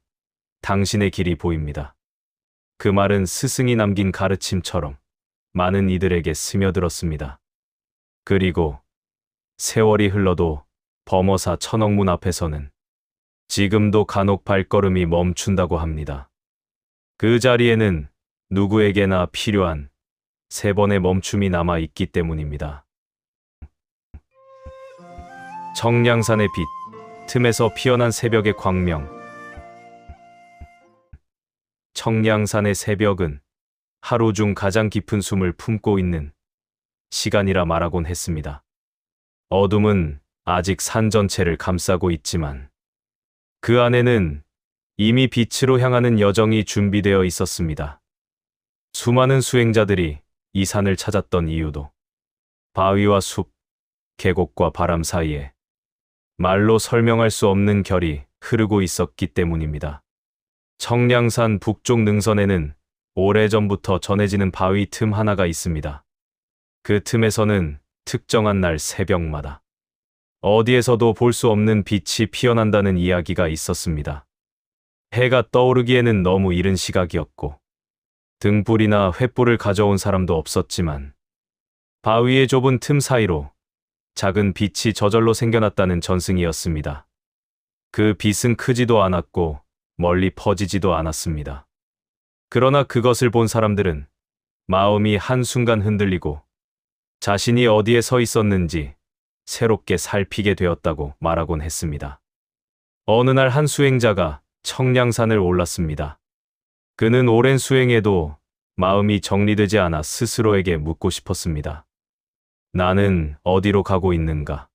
당신의 길이 보입니다. 그 말은 스승이 남긴 가르침처럼 많은 이들에게 스며들었습니다. 그리고 세월이 흘러도 범어사 천억문 앞에서는 지금도 간혹 발걸음이 멈춘다고 합니다. 그 자리에는 누구에게나 필요한 세 번의 멈춤이 남아 있기 때문입니다. 청량산의 빛, 틈에서 피어난 새벽의 광명. 청량산의 새벽은 하루 중 가장 깊은 숨을 품고 있는 시간이라 말하곤 했습니다. 어둠은 아직 산 전체를 감싸고 있지만 그 안에는 이미 빛으로 향하는 여정이 준비되어 있었습니다. 수많은 수행자들이 이 산을 찾았던 이유도 바위와 숲, 계곡과 바람 사이에 말로 설명할 수 없는 결이 흐르고 있었기 때문입니다. 청량산 북쪽 능선에는 오래전부터 전해지는 바위 틈 하나가 있습니다. 그 틈에서는 특정한 날 새벽마다 어디에서도 볼 수 없는 빛이 피어난다는 이야기가 있었습니다. 해가 떠오르기에는 너무 이른 시각이었고 등불이나 횃불을 가져온 사람도 없었지만 바위의 좁은 틈 사이로 작은 빛이 저절로 생겨났다는 전승이었습니다. 그 빛은 크지도 않았고 멀리 퍼지지도 않았습니다. 그러나 그것을 본 사람들은 마음이 한순간 흔들리고 자신이 어디에 서 있었는지 새롭게 살피게 되었다고 말하곤 했습니다. 어느 날 한 수행자가 청량산을 올랐습니다. 그는 오랜 수행에도 마음이 정리되지 않아 스스로에게 묻고 싶었습니다. 나는 어디로 가고 있는가?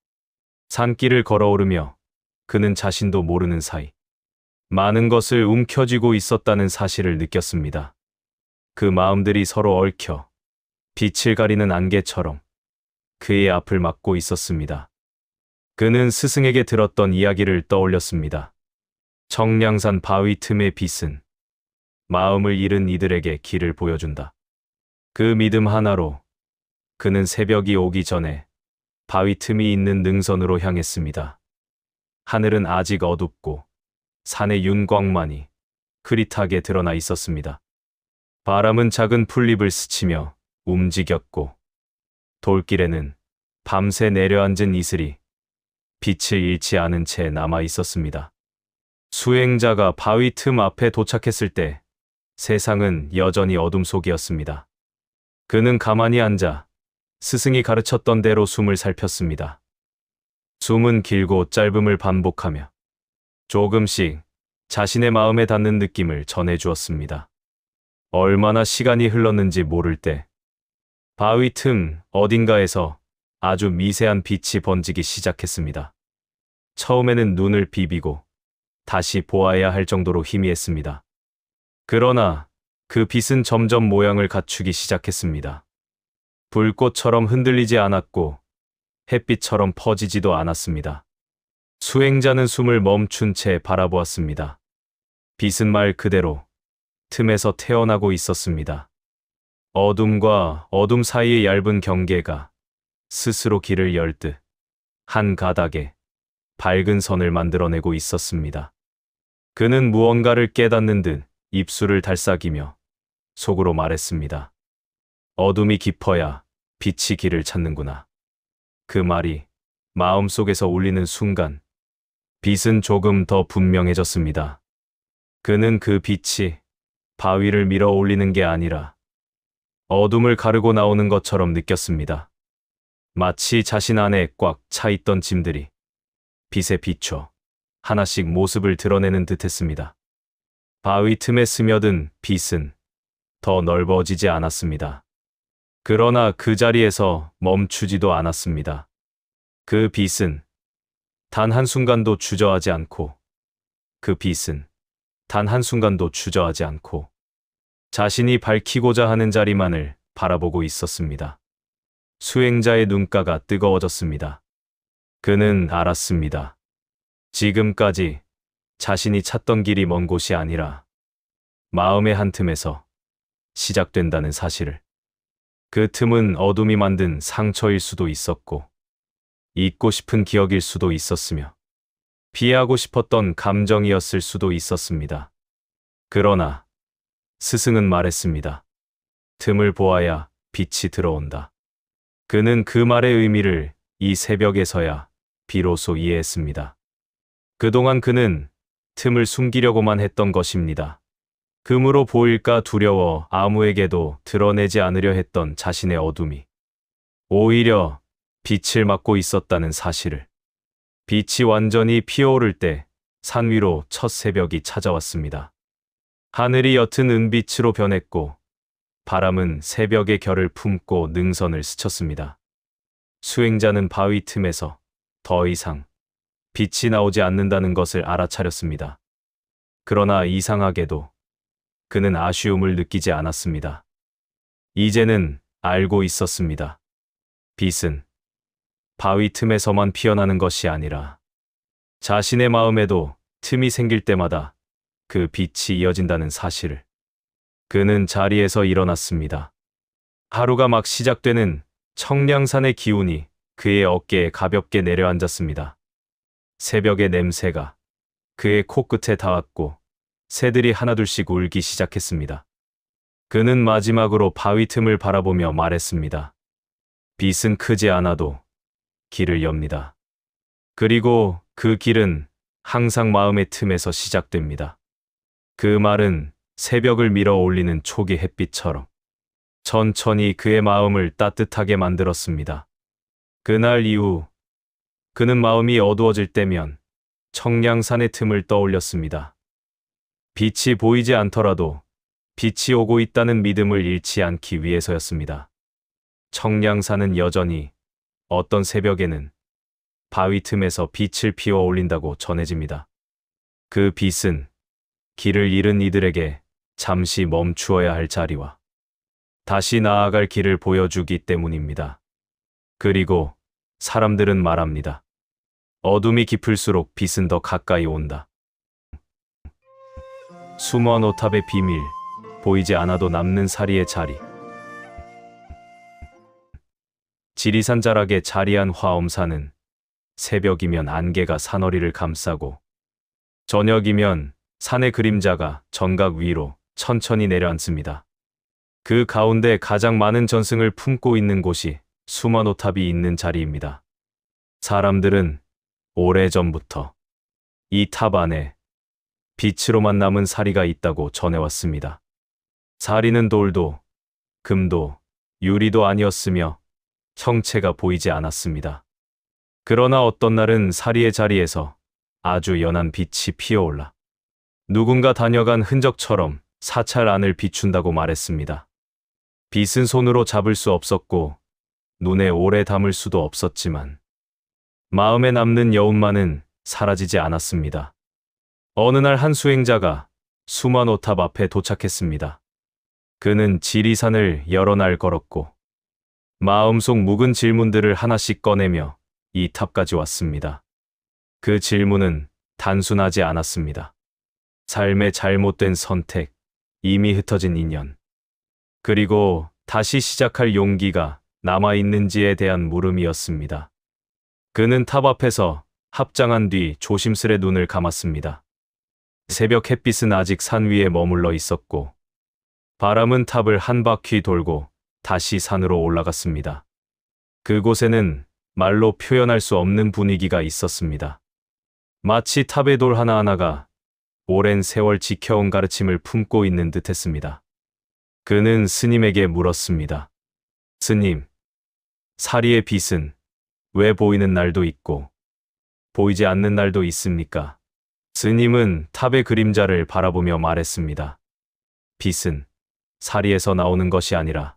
산길을 걸어오르며 그는 자신도 모르는 사이 많은 것을 움켜쥐고 있었다는 사실을 느꼈습니다. 그 마음들이 서로 얽혀 빛을 가리는 안개처럼 그의 앞을 막고 있었습니다. 그는 스승에게 들었던 이야기를 떠올렸습니다. 청량산 바위 틈의 빛은 마음을 잃은 이들에게 길을 보여준다. 그 믿음 하나로 그는 새벽이 오기 전에 바위 틈이 있는 능선으로 향했습니다. 하늘은 아직 어둡고 산의 윤곽만이 흐릿하게 드러나 있었습니다. 바람은 작은 풀잎을 스치며 움직였고 돌길에는 밤새 내려앉은 이슬이 빛을 잃지 않은 채 남아 있었습니다. 수행자가 바위 틈 앞에 도착했을 때 세상은 여전히 어둠 속이었습니다. 그는 가만히 앉아 스승이 가르쳤던 대로 숨을 살폈습니다. 숨은 길고 짧음을 반복하며 조금씩 자신의 마음에 닿는 느낌을 전해주었습니다. 얼마나 시간이 흘렀는지 모를 때 바위 틈 어딘가에서 아주 미세한 빛이 번지기 시작했습니다. 처음에는 눈을 비비고 다시 보아야 할 정도로 희미했습니다. 그러나 그 빛은 점점 모양을 갖추기 시작했습니다. 불꽃처럼 흔들리지 않았고 햇빛처럼 퍼지지도 않았습니다. 수행자는 숨을 멈춘 채 바라보았습니다. 빛은 말 그대로 틈에서 태어나고 있었습니다. 어둠과 어둠 사이의 얇은 경계가 스스로 길을 열 듯 한 가닥에 밝은 선을 만들어내고 있었습니다. 그는 무언가를 깨닫는 듯 입술을 달싹이며 속으로 말했습니다. 어둠이 깊어야 빛이 길을 찾는구나. 그 말이 마음속에서 울리는 순간 빛은 조금 더 분명해졌습니다. 그는 그 빛이 바위를 밀어 올리는 게 아니라 어둠을 가르고 나오는 것처럼 느꼈습니다. 마치 자신 안에 꽉 차 있던 짐들이 빛에 비춰 하나씩 모습을 드러내는 듯했습니다. 바위 틈에 스며든 빛은 더 넓어지지 않았습니다. 그러나 그 자리에서 멈추지도 않았습니다. 그 빛은 단 한순간도 주저하지 않고 그 빛은 단 한순간도 주저하지 않고 자신이 밝히고자 하는 자리만을 바라보고 있었습니다. 수행자의 눈가가 뜨거워졌습니다. 그는 알았습니다. 지금까지 자신이 찾던 길이 먼 곳이 아니라 마음의 한 틈에서 시작된다는 사실을. 그 틈은 어둠이 만든 상처일 수도 있었고 잊고 싶은 기억일 수도 있었으며 피하고 싶었던 감정이었을 수도 있었습니다. 그러나 스승은 말했습니다. 틈을 보아야 빛이 들어온다. 그는 그 말의 의미를 이 새벽에서야 비로소 이해했습니다. 그동안 그는 틈을 숨기려고만 했던 것입니다. 금으로 보일까 두려워 아무에게도 드러내지 않으려 했던 자신의 어둠이 오히려 빛을 막고 있었다는 사실을. 빛이 완전히 피어오를 때 산 위로 첫 새벽이 찾아왔습니다. 하늘이 옅은 은빛으로 변했고 바람은 새벽의 결을 품고 능선을 스쳤습니다. 수행자는 바위 틈에서 더 이상 빛이 나오지 않는다는 것을 알아차렸습니다. 그러나 이상하게도 그는 아쉬움을 느끼지 않았습니다. 이제는 알고 있었습니다. 빛은 바위 틈에서만 피어나는 것이 아니라 자신의 마음에도 틈이 생길 때마다 그 빛이 이어진다는 사실을. 그는 자리에서 일어났습니다. 하루가 막 시작되는 청량산의 기운이 그의 어깨에 가볍게 내려앉았습니다. 새벽의 냄새가 그의 코끝에 닿았고 새들이 하나둘씩 울기 시작했습니다. 그는 마지막으로 바위 틈을 바라보며 말했습니다. 빛은 크지 않아도 길을 엽니다. 그리고 그 길은 항상 마음의 틈에서 시작됩니다. 그 말은 새벽을 밀어 올리는 초기 햇빛처럼 천천히 그의 마음을 따뜻하게 만들었습니다. 그날 이후 그는 마음이 어두워질 때면 청량산의 틈을 떠올렸습니다. 빛이 보이지 않더라도 빛이 오고 있다는 믿음을 잃지 않기 위해서였습니다. 청량산은 여전히 어떤 새벽에는 바위 틈에서 빛을 피워 올린다고 전해집니다. 그 빛은 길을 잃은 이들에게 잠시 멈추어야 할 자리와 다시 나아갈 길을 보여주기 때문입니다. 그리고 사람들은 말합니다. 어둠이 깊을수록 빛은 더 가까이 온다. 숨어온 오탑의 비밀, 보이지 않아도 남는 사리의 자리. 지리산 자락에 자리한 화엄산은 새벽이면 안개가 산허리를 감싸고 저녁이면 산의 그림자가 정각 위로 천천히 내려앉습니다. 그 가운데 가장 많은 전승을 품고 있는 곳이 수만 오탑이 있는 자리입니다. 사람들은 오래전부터 이 탑 안에 빛으로만 남은 사리가 있다고 전해왔습니다. 사리는 돌도, 금도, 유리도 아니었으며 형체가 보이지 않았습니다. 그러나 어떤 날은 사리의 자리에서 아주 연한 빛이 피어올라 누군가 다녀간 흔적처럼 사찰 안을 비춘다고 말했습니다. 빛은 손으로 잡을 수 없었고 눈에 오래 담을 수도 없었지만 마음에 남는 여운만은 사라지지 않았습니다. 어느 날 한 수행자가 수만 오탑 앞에 도착했습니다. 그는 지리산을 여러 날 걸었고 마음속 묵은 질문들을 하나씩 꺼내며 이 탑까지 왔습니다. 그 질문은 단순하지 않았습니다. 삶의 잘못된 선택, 이미 흩어진 인연, 그리고 다시 시작할 용기가 남아있는지에 대한 물음이었습니다. 그는 탑 앞에서 합장한 뒤 조심스레 눈을 감았습니다. 새벽 햇빛은 아직 산 위에 머물러 있었고 바람은 탑을 한 바퀴 돌고 다시 산으로 올라갔습니다. 그곳에는 말로 표현할 수 없는 분위기가 있었습니다. 마치 탑의 돌 하나하나가 오랜 세월 지켜온 가르침을 품고 있는 듯했습니다. 그는 스님에게 물었습니다. 스님, 사리의 빛은 왜 보이는 날도 있고 보이지 않는 날도 있습니까? 스님은 탑의 그림자를 바라보며 말했습니다. 빛은 사리에서 나오는 것이 아니라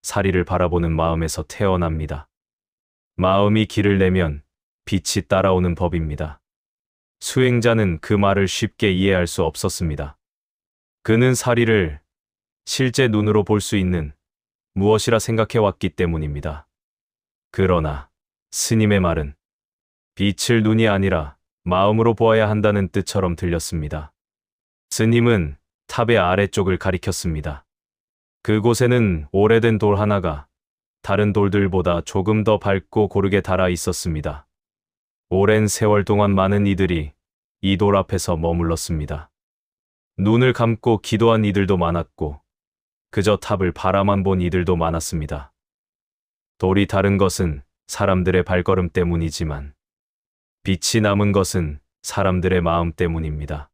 사리를 바라보는 마음에서 태어납니다. 마음이 길을 내면 빛이 따라오는 법입니다. 수행자는 그 말을 쉽게 이해할 수 없었습니다. 그는 사리를 실제 눈으로 볼 수 있는 무엇이라 생각해왔기 때문입니다. 그러나 스님의 말은 빛을 눈이 아니라 마음으로 보아야 한다는 뜻처럼 들렸습니다. 스님은 탑의 아래쪽을 가리켰습니다. 그곳에는 오래된 돌 하나가 다른 돌들보다 조금 더 밝고 고르게 달아 있었습니다. 오랜 세월 동안 많은 이들이 이 돌 앞에서 머물렀습니다. 눈을 감고 기도한 이들도 많았고 그저 탑을 바라만 본 이들도 많았습니다. 돌이 다른 것은 사람들의 발걸음 때문이지만 빛이 남은 것은 사람들의 마음 때문입니다.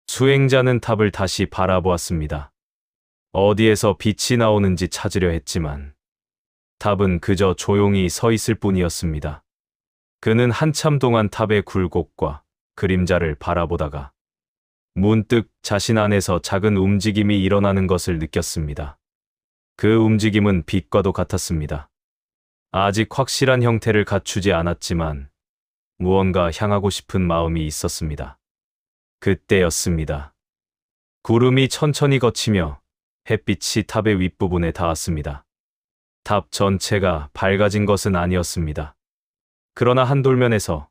수행자는 탑을 다시 바라보았습니다. 어디에서 빛이 나오는지 찾으려 했지만 탑은 그저 조용히 서 있을 뿐이었습니다. 그는 한참 동안 탑의 굴곡과 그림자를 바라보다가 문득 자신 안에서 작은 움직임이 일어나는 것을 느꼈습니다. 그 움직임은 빛과도 같았습니다. 아직 확실한 형태를 갖추지 않았지만 무언가 향하고 싶은 마음이 있었습니다. 그때였습니다. 구름이 천천히 걷히며 햇빛이 탑의 윗부분에 닿았습니다. 탑 전체가 밝아진 것은 아니었습니다. 그러나 한 돌면에서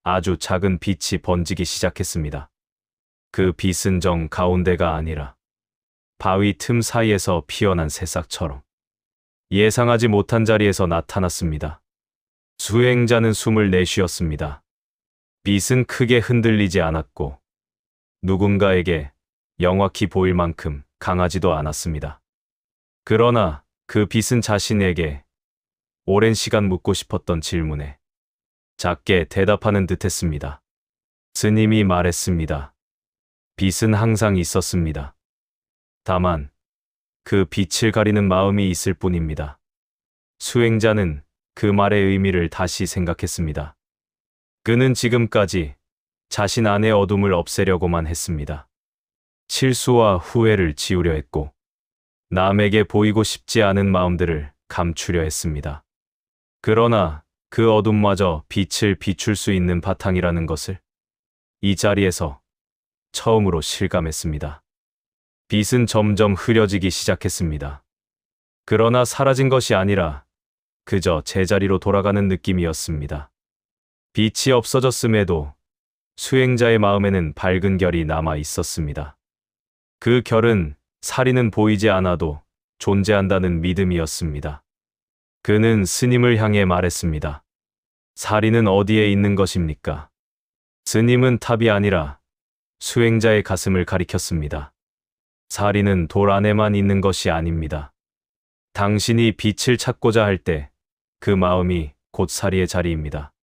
아주 작은 빛이 번지기 시작했습니다. 그 빛은 정 가운데가 아니라 바위 틈 사이에서 피어난 새싹처럼 예상하지 못한 자리에서 나타났습니다. 수행자는 숨을 내쉬었습니다. 빛은 크게 흔들리지 않았고 누군가에게 명확히 보일 만큼 강하지도 않았습니다. 그러나 그 빛은 자신에게 오랜 시간 묻고 싶었던 질문에 작게 대답하는 듯했습니다. 스님이 말했습니다. 빛은 항상 있었습니다. 다만 그 빛을 가리는 마음이 있을 뿐입니다. 수행자는 그 말의 의미를 다시 생각했습니다. 그는 지금까지 자신 안의 어둠을 없애려고만 했습니다. 실수와 후회를 지우려 했고 남에게 보이고 싶지 않은 마음들을 감추려 했습니다. 그러나 그 어둠마저 빛을 비출 수 있는 바탕이라는 것을 이 자리에서 처음으로 실감했습니다. 빛은 점점 흐려지기 시작했습니다. 그러나 사라진 것이 아니라 그저 제자리로 돌아가는 느낌이었습니다. 빛이 없어졌음에도 수행자의 마음에는 밝은 결이 남아 있었습니다. 그 결은 살인은 보이지 않아도 존재한다는 믿음이었습니다. 그는 스님을 향해 말했습니다. 살인은 어디에 있는 것입니까? 스님은 탑이 아니라 수행자의 가슴을 가리켰습니다. 살인은 돌 안에만 있는 것이 아닙니다. 당신이 빛을 찾고자 할 때 그 마음이 곧 사리의 자리입니다.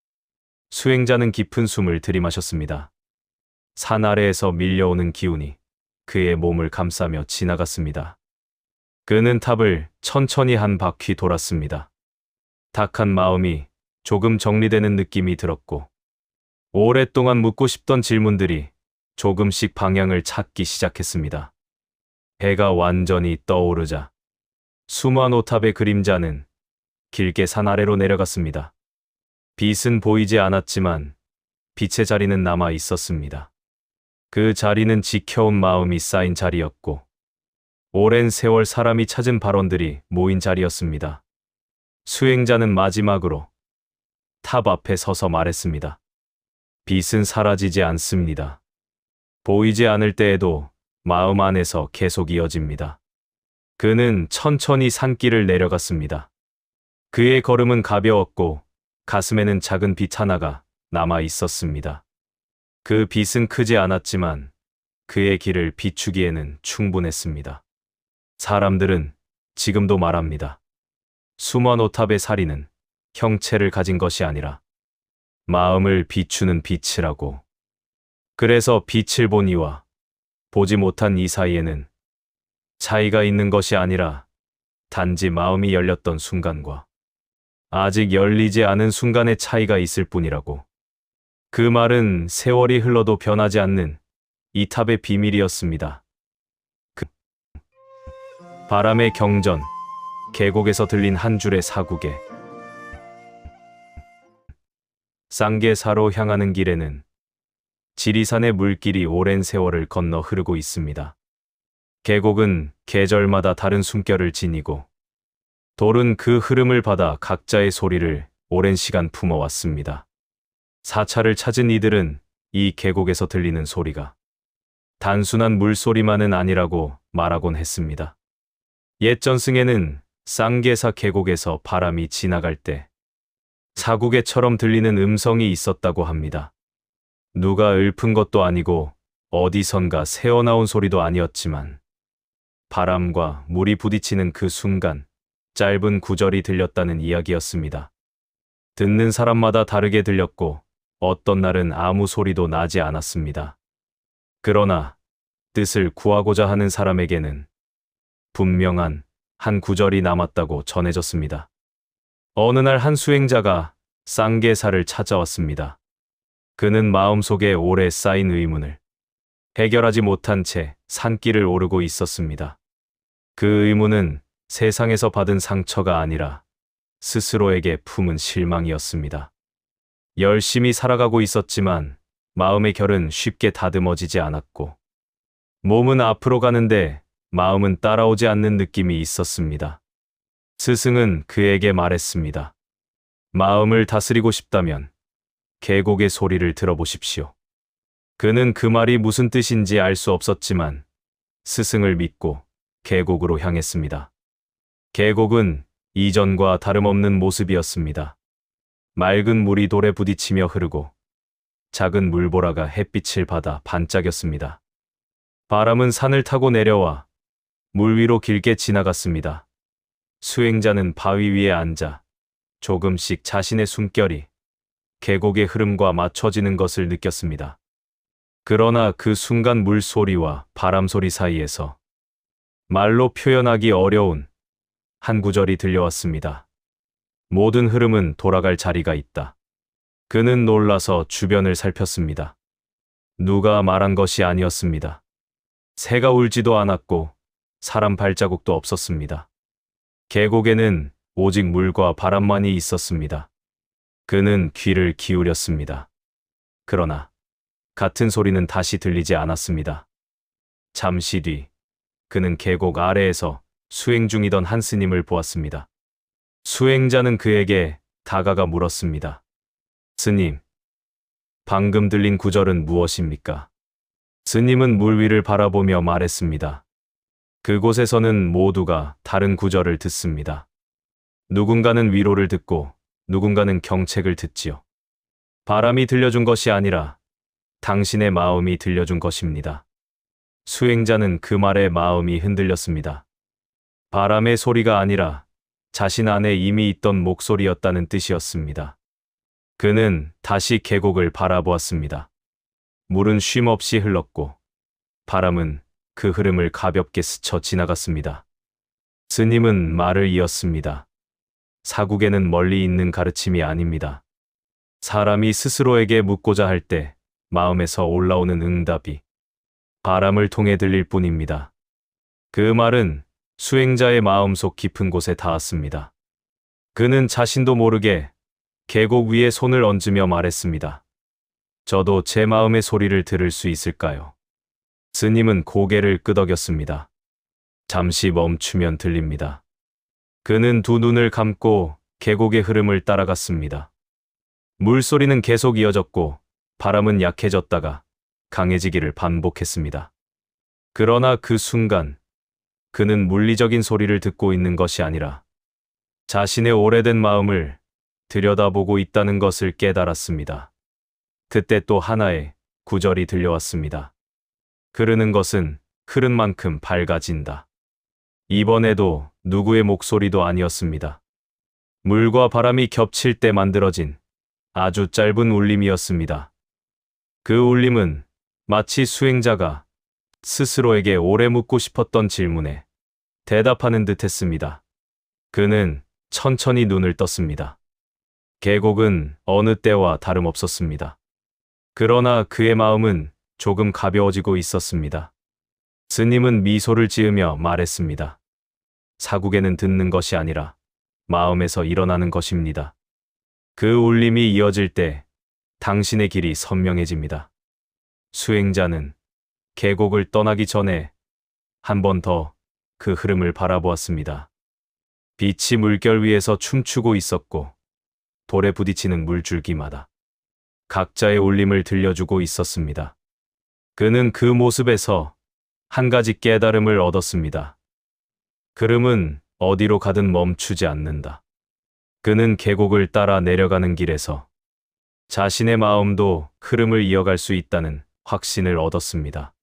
수행자는 깊은 숨을 들이마셨습니다. 산 아래에서 밀려오는 기운이 그의 몸을 감싸며 지나갔습니다. 그는 탑을 천천히 한 바퀴 돌았습니다. 탁한 마음이 조금 정리되는 느낌이 들었고 오랫동안 묻고 싶던 질문들이 조금씩 방향을 찾기 시작했습니다. 해가 완전히 떠오르자 수만 오탑의 그림자는 길게 산 아래로 내려갔습니다. 빛은 보이지 않았지만 빛의 자리는 남아 있었습니다. 그 자리는 지켜온 마음이 쌓인 자리였고 오랜 세월 사람이 찾은 발원들이 모인 자리였습니다. 수행자는 마지막으로 탑 앞에 서서 말했습니다. 빛은 사라지지 않습니다. 보이지 않을 때에도 마음 안에서 계속 이어집니다. 그는 천천히 산길을 내려갔습니다. 그의 걸음은 가벼웠고 가슴에는 작은 빛 하나가 남아 있었습니다. 그 빛은 크지 않았지만 그의 길을 비추기에는 충분했습니다. 사람들은 지금도 말합니다. 수만 오탑의 살인은 형체를 가진 것이 아니라 마음을 비추는 빛이라고. 그래서 빛을 본 이와 보지 못한 이 사이에는 차이가 있는 것이 아니라 단지 마음이 열렸던 순간과 아직 열리지 않은 순간의 차이가 있을 뿐이라고. 그 말은 세월이 흘러도 변하지 않는 이 탑의 비밀이었습니다. 바람의 경전, 계곡에서 들린 한 줄의 사국에 쌍계사로 향하는 길에는 지리산의 물길이 오랜 세월을 건너 흐르고 있습니다. 계곡은 계절마다 다른 숨결을 지니고 돌은 그 흐름을 받아 각자의 소리를 오랜 시간 품어왔습니다. 사찰을 찾은 이들은 이 계곡에서 들리는 소리가 단순한 물소리만은 아니라고 말하곤 했습니다. 옛 전승에는 쌍계사 계곡에서 바람이 지나갈 때 사국에처럼 들리는 음성이 있었다고 합니다. 누가 읊은 것도 아니고 어디선가 새어나온 소리도 아니었지만 바람과 물이 부딪히는 그 순간 짧은 구절이 들렸다는 이야기였습니다. 듣는 사람마다 다르게 들렸고 어떤 날은 아무 소리도 나지 않았습니다. 그러나 뜻을 구하고자 하는 사람에게는 분명한 한 구절이 남았다고 전해졌습니다. 어느 날 한 수행자가 쌍계사를 찾아왔습니다. 그는 마음속에 오래 쌓인 의문을 해결하지 못한 채 산길을 오르고 있었습니다. 그 의문은 세상에서 받은 상처가 아니라 스스로에게 품은 실망이었습니다. 열심히 살아가고 있었지만 마음의 결은 쉽게 다듬어지지 않았고 몸은 앞으로 가는데 마음은 따라오지 않는 느낌이 있었습니다. 스승은 그에게 말했습니다. 마음을 다스리고 싶다면 계곡의 소리를 들어보십시오. 그는 그 말이 무슨 뜻인지 알 수 없었지만 스승을 믿고 계곡으로 향했습니다. 계곡은 이전과 다름없는 모습이었습니다. 맑은 물이 돌에 부딪히며 흐르고 작은 물보라가 햇빛을 받아 반짝였습니다. 바람은 산을 타고 내려와 물 위로 길게 지나갔습니다. 수행자는 바위 위에 앉아 조금씩 자신의 숨결이 계곡의 흐름과 맞춰지는 것을 느꼈습니다. 그러나 그 순간 물소리와 바람소리 사이에서 말로 표현하기 어려운 한 구절이 들려왔습니다. 모든 흐름은 돌아갈 자리가 있다. 그는 놀라서 주변을 살폈습니다. 누가 말한 것이 아니었습니다. 새가 울지도 않았고 사람 발자국도 없었습니다. 계곡에는 오직 물과 바람만이 있었습니다. 그는 귀를 기울였습니다. 그러나 같은 소리는 다시 들리지 않았습니다. 잠시 뒤 그는 계곡 아래에서 수행 중이던 한 스님을 보았습니다. 수행자는 그에게 다가가 물었습니다. 스님, 방금 들린 구절은 무엇입니까? 스님은 물 위를 바라보며 말했습니다. 그곳에서는 모두가 다른 구절을 듣습니다. 누군가는 위로를 듣고 누군가는 경책을 듣지요. 바람이 들려준 것이 아니라 당신의 마음이 들려준 것입니다. 수행자는 그 말에 마음이 흔들렸습니다. 바람의 소리가 아니라 자신 안에 이미 있던 목소리였다는 뜻이었습니다. 그는 다시 계곡을 바라보았습니다. 물은 쉼없이 흘렀고 바람은 그 흐름을 가볍게 스쳐 지나갔습니다. 스님은 말을 이었습니다. 사국에는 멀리 있는 가르침이 아닙니다. 사람이 스스로에게 묻고자 할 때 마음에서 올라오는 응답이 바람을 통해 들릴 뿐입니다. 그 말은 수행자의 마음속 깊은 곳에 닿았습니다. 그는 자신도 모르게 계곡 위에 손을 얹으며 말했습니다. 저도 제 마음의 소리를 들을 수 있을까요? 스님은 고개를 끄덕였습니다. 잠시 멈추면 들립니다. 그는 두 눈을 감고 계곡의 흐름을 따라갔습니다. 물소리는 계속 이어졌고 바람은 약해졌다가 강해지기를 반복했습니다. 그러나 그 순간 그는 물리적인 소리를 듣고 있는 것이 아니라 자신의 오래된 마음을 들여다보고 있다는 것을 깨달았습니다. 그때 또 하나의 구절이 들려왔습니다. 흐르는 것은 흐른 만큼 밝아진다. 이번에도 누구의 목소리도 아니었습니다. 물과 바람이 겹칠 때 만들어진 아주 짧은 울림이었습니다. 그 울림은 마치 수행자가 스스로에게 오래 묻고 싶었던 질문에 대답하는 듯 했습니다. 그는 천천히 눈을 떴습니다. 계곡은 어느 때와 다름없었습니다. 그러나 그의 마음은 조금 가벼워지고 있었습니다. 스님은 미소를 지으며 말했습니다. 사국에는 듣는 것이 아니라 마음에서 일어나는 것입니다. 그 울림이 이어질 때 당신의 길이 선명해집니다. 수행자는 계곡을 떠나기 전에 한 번 더 그 흐름을 바라보았습니다. 빛이 물결 위에서 춤추고 있었고 돌에 부딪히는 물줄기마다 각자의 울림을 들려주고 있었습니다. 그는 그 모습에서 한 가지 깨달음을 얻었습니다. 흐름은 어디로 가든 멈추지 않는다. 그는 계곡을 따라 내려가는 길에서 자신의 마음도 흐름을 이어갈 수 있다는 확신을 얻었습니다.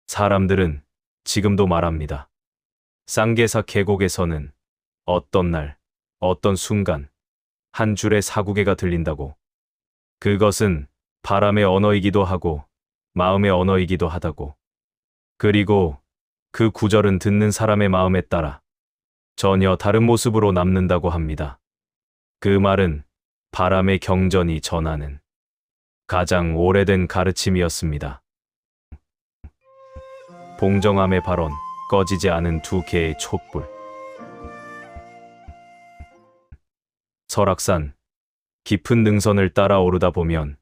사람들은 지금도 말합니다. 쌍계사 계곡에서는 어떤 날, 어떤 순간 한 줄의 사구개가 들린다고. 그것은 바람의 언어이기도 하고 마음의 언어이기도 하다고. 그리고 그 구절은 듣는 사람의 마음에 따라 전혀 다른 모습으로 남는다고 합니다. 그 말은 바람의 경전이 전하는 가장 오래된 가르침이었습니다. 봉정함의 발언, 꺼지지 않은 두 개의 촛불. 설악산, 깊은 능선을 따라 오르다 보면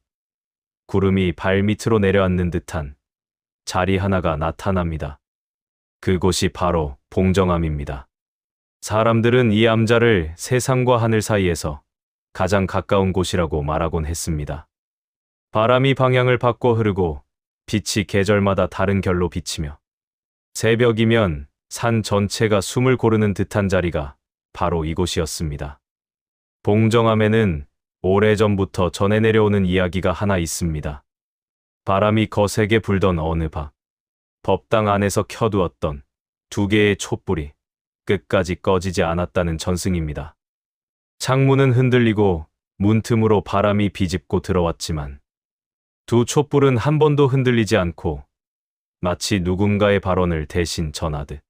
구름이 발밑으로 내려앉는 듯한 자리 하나가 나타납니다. 그곳이 바로 봉정암입니다. 사람들은 이 암자를 세상과 하늘 사이에서 가장 가까운 곳이라고 말하곤 했습니다. 바람이 방향을 바꿔 흐르고 빛이 계절마다 다른 결로 비치며 새벽이면 산 전체가 숨을 고르는 듯한 자리가 바로 이곳이었습니다. 봉정암에는 오래전부터 전해 내려오는 이야기가 하나 있습니다. 바람이 거세게 불던 어느 밤, 법당 안에서 켜두었던 2개의 촛불이 끝까지 꺼지지 않았다는 전승입니다. 창문은 흔들리고 문틈으로 바람이 비집고 들어왔지만 2 촛불은 한 번도 흔들리지 않고 마치 누군가의 발언을 대신 전하듯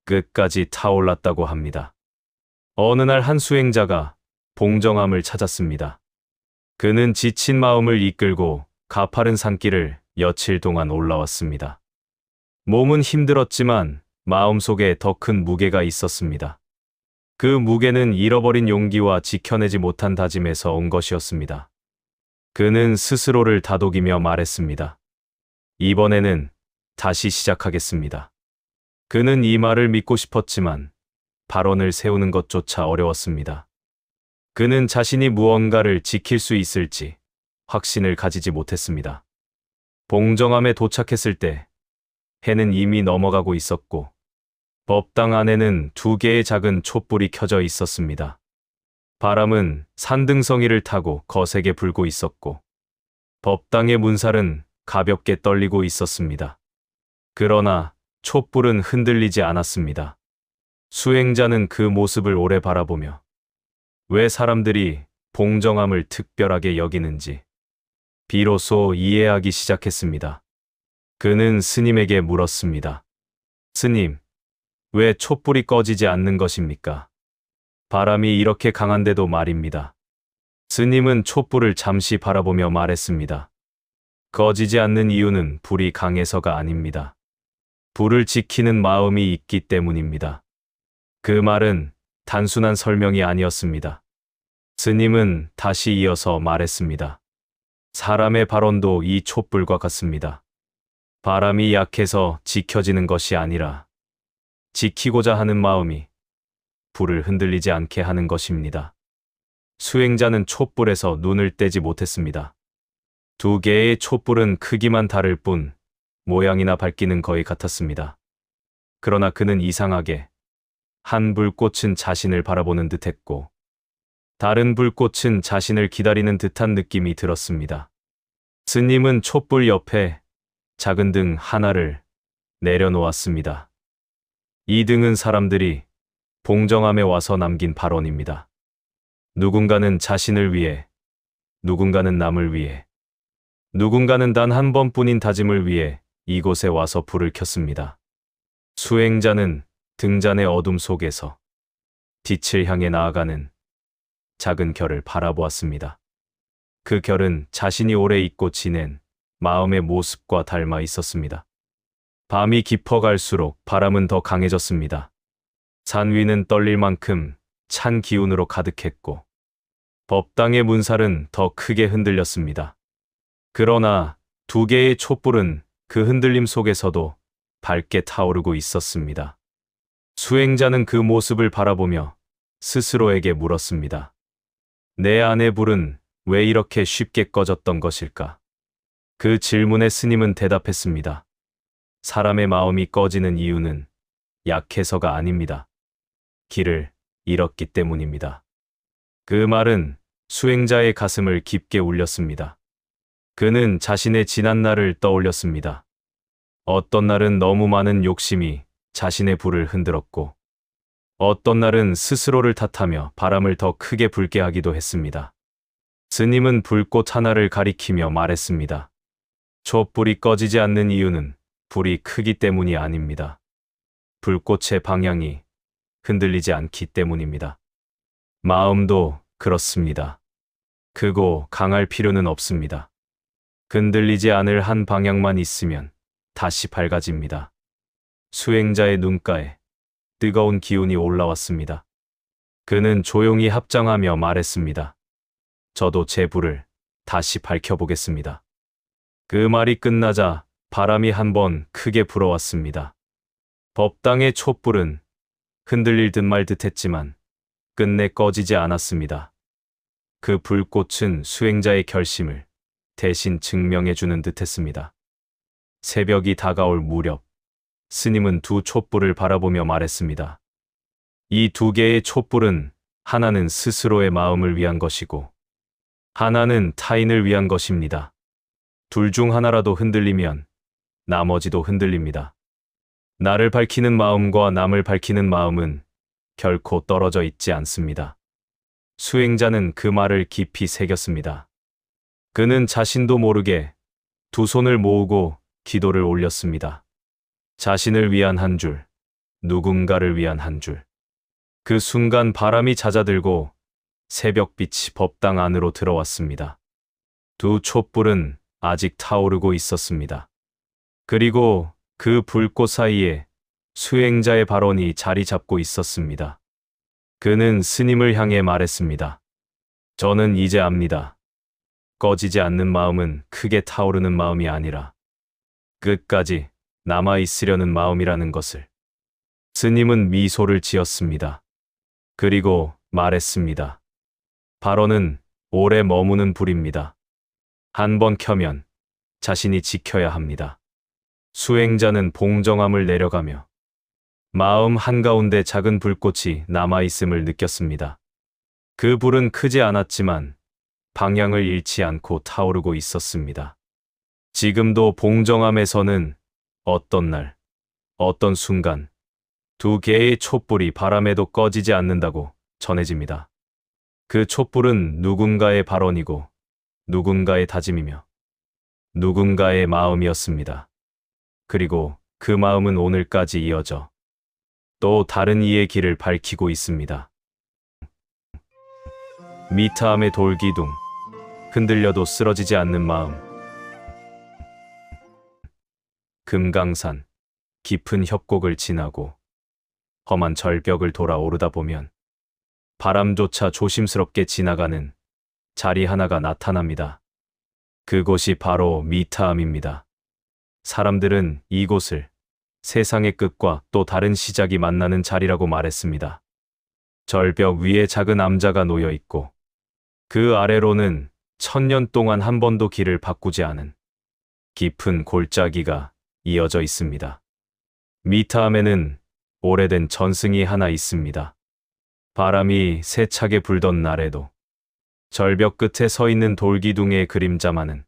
끝까지 타올랐다고 합니다. 어느 날 한 수행자가 봉정암을 찾았습니다. 그는 지친 마음을 이끌고 가파른 산길을 며칠 동안 올라왔습니다. 몸은 힘들었지만 마음속에 더 큰 무게가 있었습니다. 그 무게는 잃어버린 용기와 지켜내지 못한 다짐에서 온 것이었습니다. 그는 스스로를 다독이며 말했습니다. 이번에는 다시 시작하겠습니다. 그는 이 말을 믿고 싶었지만 발언을 세우는 것조차 어려웠습니다. 그는 자신이 무언가를 지킬 수 있을지 확신을 가지지 못했습니다. 봉정암에 도착했을 때 해는 이미 넘어가고 있었고 법당 안에는 2개의 작은 촛불이 켜져 있었습니다. 바람은 산등성이를 타고 거세게 불고 있었고 법당의 문살은 가볍게 떨리고 있었습니다. 그러나 촛불은 흔들리지 않았습니다. 수행자는 그 모습을 오래 바라보며 왜 사람들이 봉정암을 특별하게 여기는지 비로소 이해하기 시작했습니다. 그는 스님에게 물었습니다. 스님, 왜 촛불이 꺼지지 않는 것입니까? 바람이 이렇게 강한데도 말입니다. 스님은 촛불을 잠시 바라보며 말했습니다. 꺼지지 않는 이유는 불이 강해서가 아닙니다. 불을 지키는 마음이 있기 때문입니다. 그 말은 단순한 설명이 아니었습니다. 스님은 다시 이어서 말했습니다. 사람의 발언도 이 촛불과 같습니다. 바람이 약해서 지켜지는 것이 아니라 지키고자 하는 마음이 불을 흔들리지 않게 하는 것입니다. 수행자는 촛불에서 눈을 떼지 못했습니다. 2개의 촛불은 크기만 다를 뿐 모양이나 밝기는 거의 같았습니다. 그러나 그는 이상하게 한 불꽃은 자신을 바라보는 듯했고 다른 불꽃은 자신을 기다리는 듯한 느낌이 들었습니다. 스님은 촛불 옆에 작은 등 하나를 내려놓았습니다. 이 등은 사람들이 봉정암에 와서 남긴 발언입니다. 누군가는 자신을 위해, 누군가는 남을 위해, 누군가는 단 한 번뿐인 다짐을 위해 이곳에 와서 불을 켰습니다. 수행자는 등잔의 어둠 속에서 빛을 향해 나아가는 작은 결을 바라보았습니다. 그 결은 자신이 오래 잊고 지낸 마음의 모습과 닮아 있었습니다. 밤이 깊어갈수록 바람은 더 강해졌습니다. 산 위는 떨릴 만큼 찬 기운으로 가득했고 법당의 문살은 더 크게 흔들렸습니다. 그러나 2개의 촛불은 그 흔들림 속에서도 밝게 타오르고 있었습니다. 수행자는 그 모습을 바라보며 스스로에게 물었습니다. 내 안의 불은 왜 이렇게 쉽게 꺼졌던 것일까? 그 질문에 스님은 대답했습니다. 사람의 마음이 꺼지는 이유는 약해서가 아닙니다. 길을 잃었기 때문입니다. 그 말은 수행자의 가슴을 깊게 울렸습니다. 그는 자신의 지난 날을 떠올렸습니다. 어떤 날은 너무 많은 욕심이 자신의 불을 흔들었고 어떤 날은 스스로를 탓하며 바람을 더 크게 불게 하기도 했습니다. 스님은 불꽃 하나를 가리키며 말했습니다. 촛불이 꺼지지 않는 이유는 불이 크기 때문이 아닙니다. 불꽃의 방향이 흔들리지 않기 때문입니다. 마음도 그렇습니다. 크고 강할 필요는 없습니다. 흔들리지 않을 한 방향만 있으면 다시 밝아집니다. 수행자의 눈가에 뜨거운 기운이 올라왔습니다. 그는 조용히 합장하며 말했습니다. 저도 제 불을 다시 밝혀보겠습니다. 그 말이 끝나자 바람이 한번 크게 불어왔습니다. 법당의 촛불은 흔들릴 듯 말 듯 했지만 끝내 꺼지지 않았습니다. 그 불꽃은 수행자의 결심을 대신 증명해주는 듯 했습니다. 새벽이 다가올 무렵, 스님은 두 촛불을 바라보며 말했습니다. 이 두 개의 촛불은 하나는 스스로의 마음을 위한 것이고 하나는 타인을 위한 것입니다. 둘 중 하나라도 흔들리면 나머지도 흔들립니다. 나를 밝히는 마음과 남을 밝히는 마음은 결코 떨어져 있지 않습니다. 수행자는 그 말을 깊이 새겼습니다. 그는 자신도 모르게 두 손을 모으고 기도를 올렸습니다. 자신을 위한 한 줄, 누군가를 위한 한 줄. 그 순간 바람이 잦아들고 새벽빛이 법당 안으로 들어왔습니다. 두 촛불은 아직 타오르고 있었습니다. 그리고 그 불꽃 사이에 수행자의 발언이 자리 잡고 있었습니다. 그는 스님을 향해 말했습니다. 저는 이제 압니다. 꺼지지 않는 마음은 크게 타오르는 마음이 아니라 끝까지 남아있으려는 마음이라는 것을. 스님은 미소를 지었습니다. 그리고 말했습니다. 발언은 오래 머무는 불입니다. 한 번 켜면 자신이 지켜야 합니다. 수행자는 봉정함을 내려가며 마음 한가운데 작은 불꽃이 남아있음을 느꼈습니다. 그 불은 크지 않았지만 방향을 잃지 않고 타오르고 있었습니다. 지금도 봉정함에서는 어떤 날, 어떤 순간 두 개의 촛불이 바람에도 꺼지지 않는다고 전해집니다. 그 촛불은 누군가의 발언이고 누군가의 다짐이며 누군가의 마음이었습니다. 그리고 그 마음은 오늘까지 이어져 또 다른 이의 길을 밝히고 있습니다. 미타암의 돌기둥, 흔들려도 쓰러지지 않는 마음. 금강산, 깊은 협곡을 지나고 험한 절벽을 돌아오르다 보면 바람조차 조심스럽게 지나가는 자리 하나가 나타납니다. 그곳이 바로 미타암입니다. 사람들은 이곳을 세상의 끝과 또 다른 시작이 만나는 자리라고 말했습니다. 절벽 위에 작은 암자가 놓여 있고 그 아래로는 1000년 동안 한 번도 길을 바꾸지 않은 깊은 골짜기가 이어져 있습니다. 미타암에는 오래된 전승이 하나 있습니다. 바람이 세차게 불던 날에도 절벽 끝에 서 있는 돌기둥의 그림자만은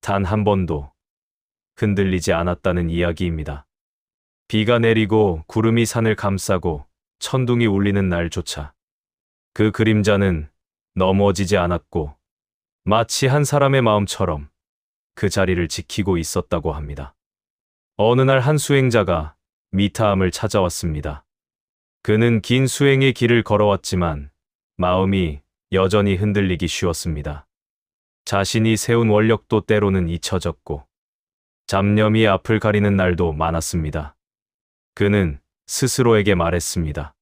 단 한 번도 흔들리지 않았다는 이야기입니다. 비가 내리고 구름이 산을 감싸고 천둥이 울리는 날조차 그 그림자는 넘어지지 않았고 마치 한 사람의 마음처럼 그 자리를 지키고 있었다고 합니다. 어느 날 한 수행자가 미타암을 찾아왔습니다. 그는 긴 수행의 길을 걸어왔지만 마음이 여전히 흔들리기 쉬웠습니다. 자신이 세운 원력도 때로는 잊혀졌고 잡념이 앞을 가리는 날도 많았습니다. 그는 스스로에게 말했습니다.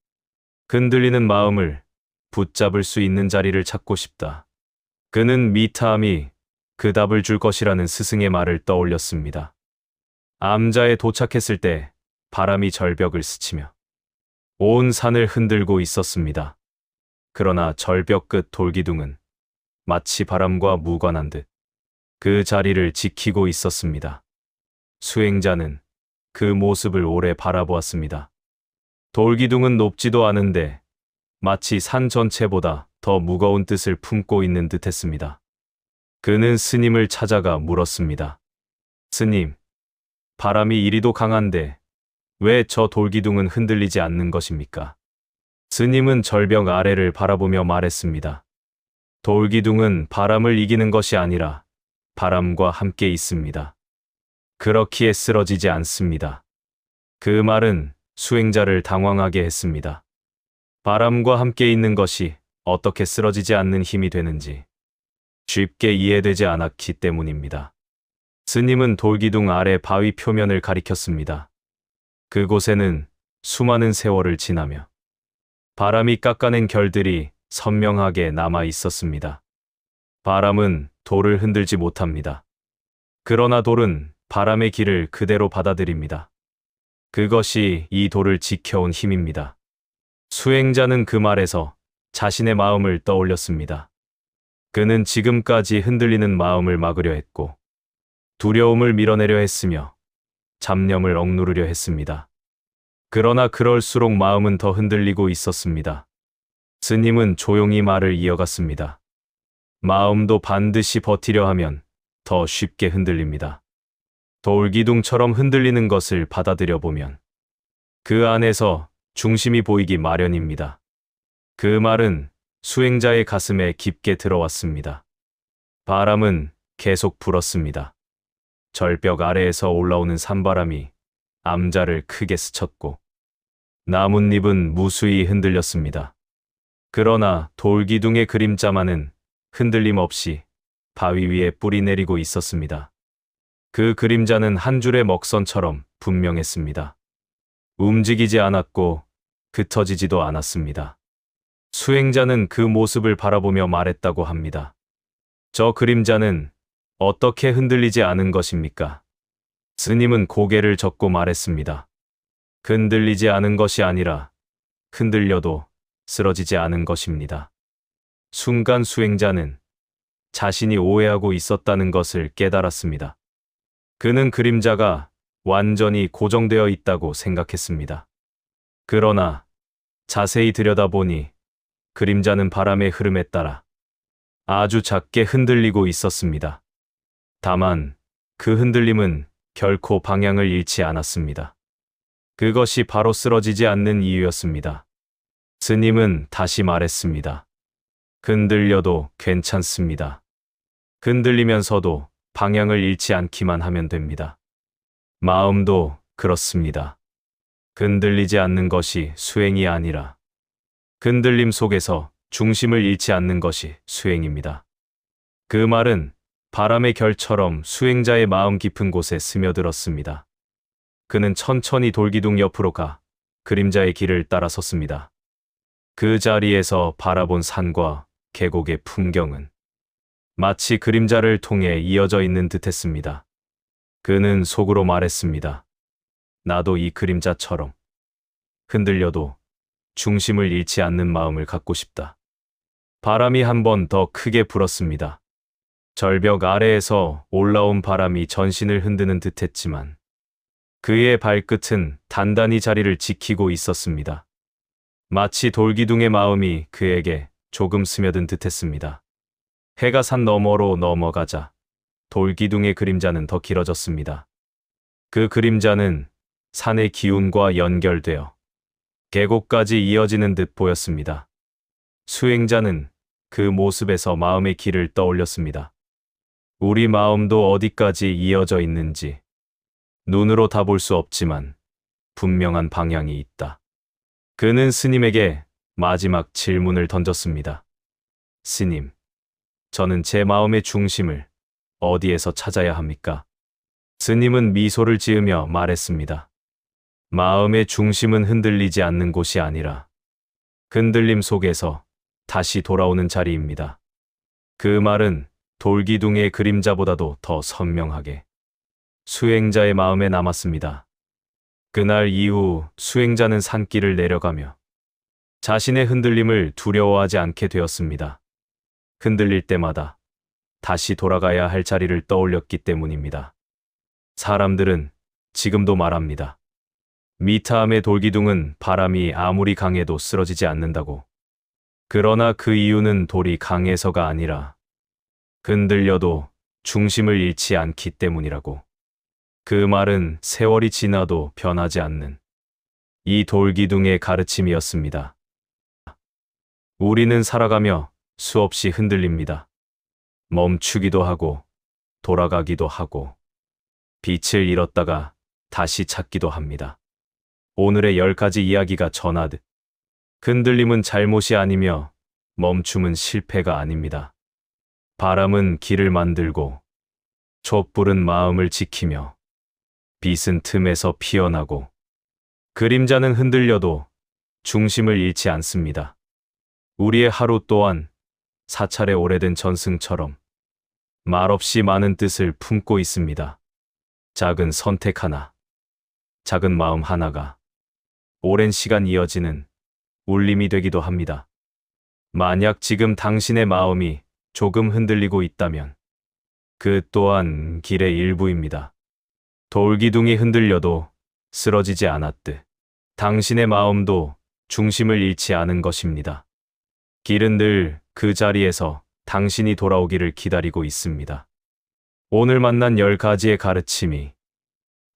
흔들리는 마음을 붙잡을 수 있는 자리를 찾고 싶다. 그는 미타암이 그 답을 줄 것이라는 스승의 말을 떠올렸습니다. 암자에 도착했을 때 바람이 절벽을 스치며 온 산을 흔들고 있었습니다. 그러나 절벽 끝 돌기둥은 마치 바람과 무관한 듯 그 자리를 지키고 있었습니다. 수행자는 그 모습을 오래 바라보았습니다. 돌기둥은 높지도 않은데 마치 산 전체보다 더 무거운 뜻을 품고 있는 듯했습니다. 그는 스님을 찾아가 물었습니다. 스님, 바람이 이리도 강한데 왜 저 돌기둥은 흔들리지 않는 것입니까? 스님은 절벽 아래를 바라보며 말했습니다. 돌기둥은 바람을 이기는 것이 아니라 바람과 함께 있습니다. 그렇기에 쓰러지지 않습니다. 그 말은 수행자를 당황하게 했습니다. 바람과 함께 있는 것이 어떻게 쓰러지지 않는 힘이 되는지 쉽게 이해되지 않았기 때문입니다. 스님은 돌기둥 아래 바위 표면을 가리켰습니다. 그곳에는 수많은 세월을 지나며 바람이 깎아낸 결들이 선명하게 남아 있었습니다. 바람은 돌을 흔들지 못합니다. 그러나 돌은 바람의 길을 그대로 받아들입니다. 그것이 이 돌을 지켜온 힘입니다. 수행자는 그 말에서 자신의 마음을 떠올렸습니다. 그는 지금까지 흔들리는 마음을 막으려 했고, 두려움을 밀어내려 했으며, 잡념을 억누르려 했습니다. 그러나 그럴수록 마음은 더 흔들리고 있었습니다. 스님은 조용히 말을 이어갔습니다. 마음도 반드시 버티려 하면 더 쉽게 흔들립니다. 돌기둥처럼 흔들리는 것을 받아들여 보면 그 안에서 중심이 보이기 마련입니다. 그 말은 수행자의 가슴에 깊게 들어왔습니다. 바람은 계속 불었습니다. 절벽 아래에서 올라오는 산바람이 암자를 크게 스쳤고 나뭇잎은 무수히 흔들렸습니다. 그러나 돌기둥의 그림자만은 흔들림 없이 바위 위에 뿌리 내리고 있었습니다. 그 그림자는 한 줄의 먹선처럼 분명했습니다. 움직이지 않았고 흩어지지도 않았습니다. 수행자는 그 모습을 바라보며 말했다고 합니다. 저 그림자는 어떻게 흔들리지 않은 것입니까? 스님은 고개를 젓고 말했습니다. 흔들리지 않은 것이 아니라 흔들려도 쓰러지지 않은 것입니다. 순간 수행자는 자신이 오해하고 있었다는 것을 깨달았습니다. 그는 그림자가 완전히 고정되어 있다고 생각했습니다. 그러나 자세히 들여다보니 그림자는 바람의 흐름에 따라 아주 작게 흔들리고 있었습니다. 다만 그 흔들림은 결코 방향을 잃지 않았습니다. 그것이 바로 쓰러지지 않는 이유였습니다. 스님은 다시 말했습니다. 흔들려도 괜찮습니다. 흔들리면서도 방향을 잃지 않기만 하면 됩니다. 마음도 그렇습니다. 흔들리지 않는 것이 수행이 아니라 흔들림 속에서 중심을 잃지 않는 것이 수행입니다. 그 말은 바람의 결처럼 수행자의 마음 깊은 곳에 스며들었습니다. 그는 천천히 돌기둥 옆으로 가 그림자의 길을 따라 섰습니다. 그 자리에서 바라본 산과 계곡의 풍경은 마치 그림자를 통해 이어져 있는 듯했습니다. 그는 속으로 말했습니다. 나도 이 그림자처럼 흔들려도 중심을 잃지 않는 마음을 갖고 싶다. 바람이 한 번 더 크게 불었습니다. 절벽 아래에서 올라온 바람이 전신을 흔드는 듯했지만 그의 발끝은 단단히 자리를 지키고 있었습니다. 마치 돌기둥의 마음이 그에게 조금 스며든 듯했습니다. 해가 산 너머로 넘어가자 돌기둥의 그림자는 더 길어졌습니다. 그 그림자는 산의 기운과 연결되어 계곡까지 이어지는 듯 보였습니다. 수행자는 그 모습에서 마음의 길을 떠올렸습니다. 우리 마음도 어디까지 이어져 있는지 눈으로 다 볼 수 없지만 분명한 방향이 있다. 그는 스님에게 마지막 질문을 던졌습니다. 스님, 저는 제 마음의 중심을 어디에서 찾아야 합니까? 스님은 미소를 지으며 말했습니다. 마음의 중심은 흔들리지 않는 곳이 아니라 흔들림 속에서 다시 돌아오는 자리입니다. 그 말은 돌기둥의 그림자보다도 더 선명하게 수행자의 마음에 남았습니다. 그날 이후 수행자는 산길을 내려가며 자신의 흔들림을 두려워하지 않게 되었습니다. 흔들릴 때마다 다시 돌아가야 할 자리를 떠올렸기 때문입니다. 사람들은 지금도 말합니다. 미타암의 돌기둥은 바람이 아무리 강해도 쓰러지지 않는다고. 그러나 그 이유는 돌이 강해서가 아니라 흔들려도 중심을 잃지 않기 때문이라고. 그 말은 세월이 지나도 변하지 않는 이 돌기둥의 가르침이었습니다. 우리는 살아가며 수없이 흔들립니다. 멈추기도 하고 돌아가기도 하고 빛을 잃었다가 다시 찾기도 합니다. 오늘의 10가지 이야기가 전하듯 흔들림은 잘못이 아니며 멈춤은 실패가 아닙니다. 바람은 길을 만들고 촛불은 마음을 지키며 빛은 틈에서 피어나고 그림자는 흔들려도 중심을 잃지 않습니다. 우리의 하루 또한 사찰의 오래된 전승처럼 말없이 많은 뜻을 품고 있습니다. 작은 선택 하나, 작은 마음 하나가 오랜 시간 이어지는 울림이 되기도 합니다. 만약 지금 당신의 마음이 조금 흔들리고 있다면 그 또한 길의 일부입니다. 돌기둥이 흔들려도 쓰러지지 않았듯 당신의 마음도 중심을 잃지 않은 것입니다. 길은 늘 그 자리에서 당신이 돌아오기를 기다리고 있습니다. 오늘 만난 10가지의 가르침이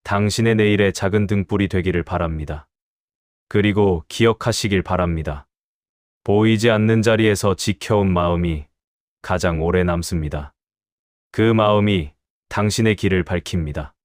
당신의 내일의 작은 등불이 되기를 바랍니다. 그리고 기억하시길 바랍니다. 보이지 않는 자리에서 지켜온 마음이 가장 오래 남습니다. 그 마음이 당신의 길을 밝힙니다.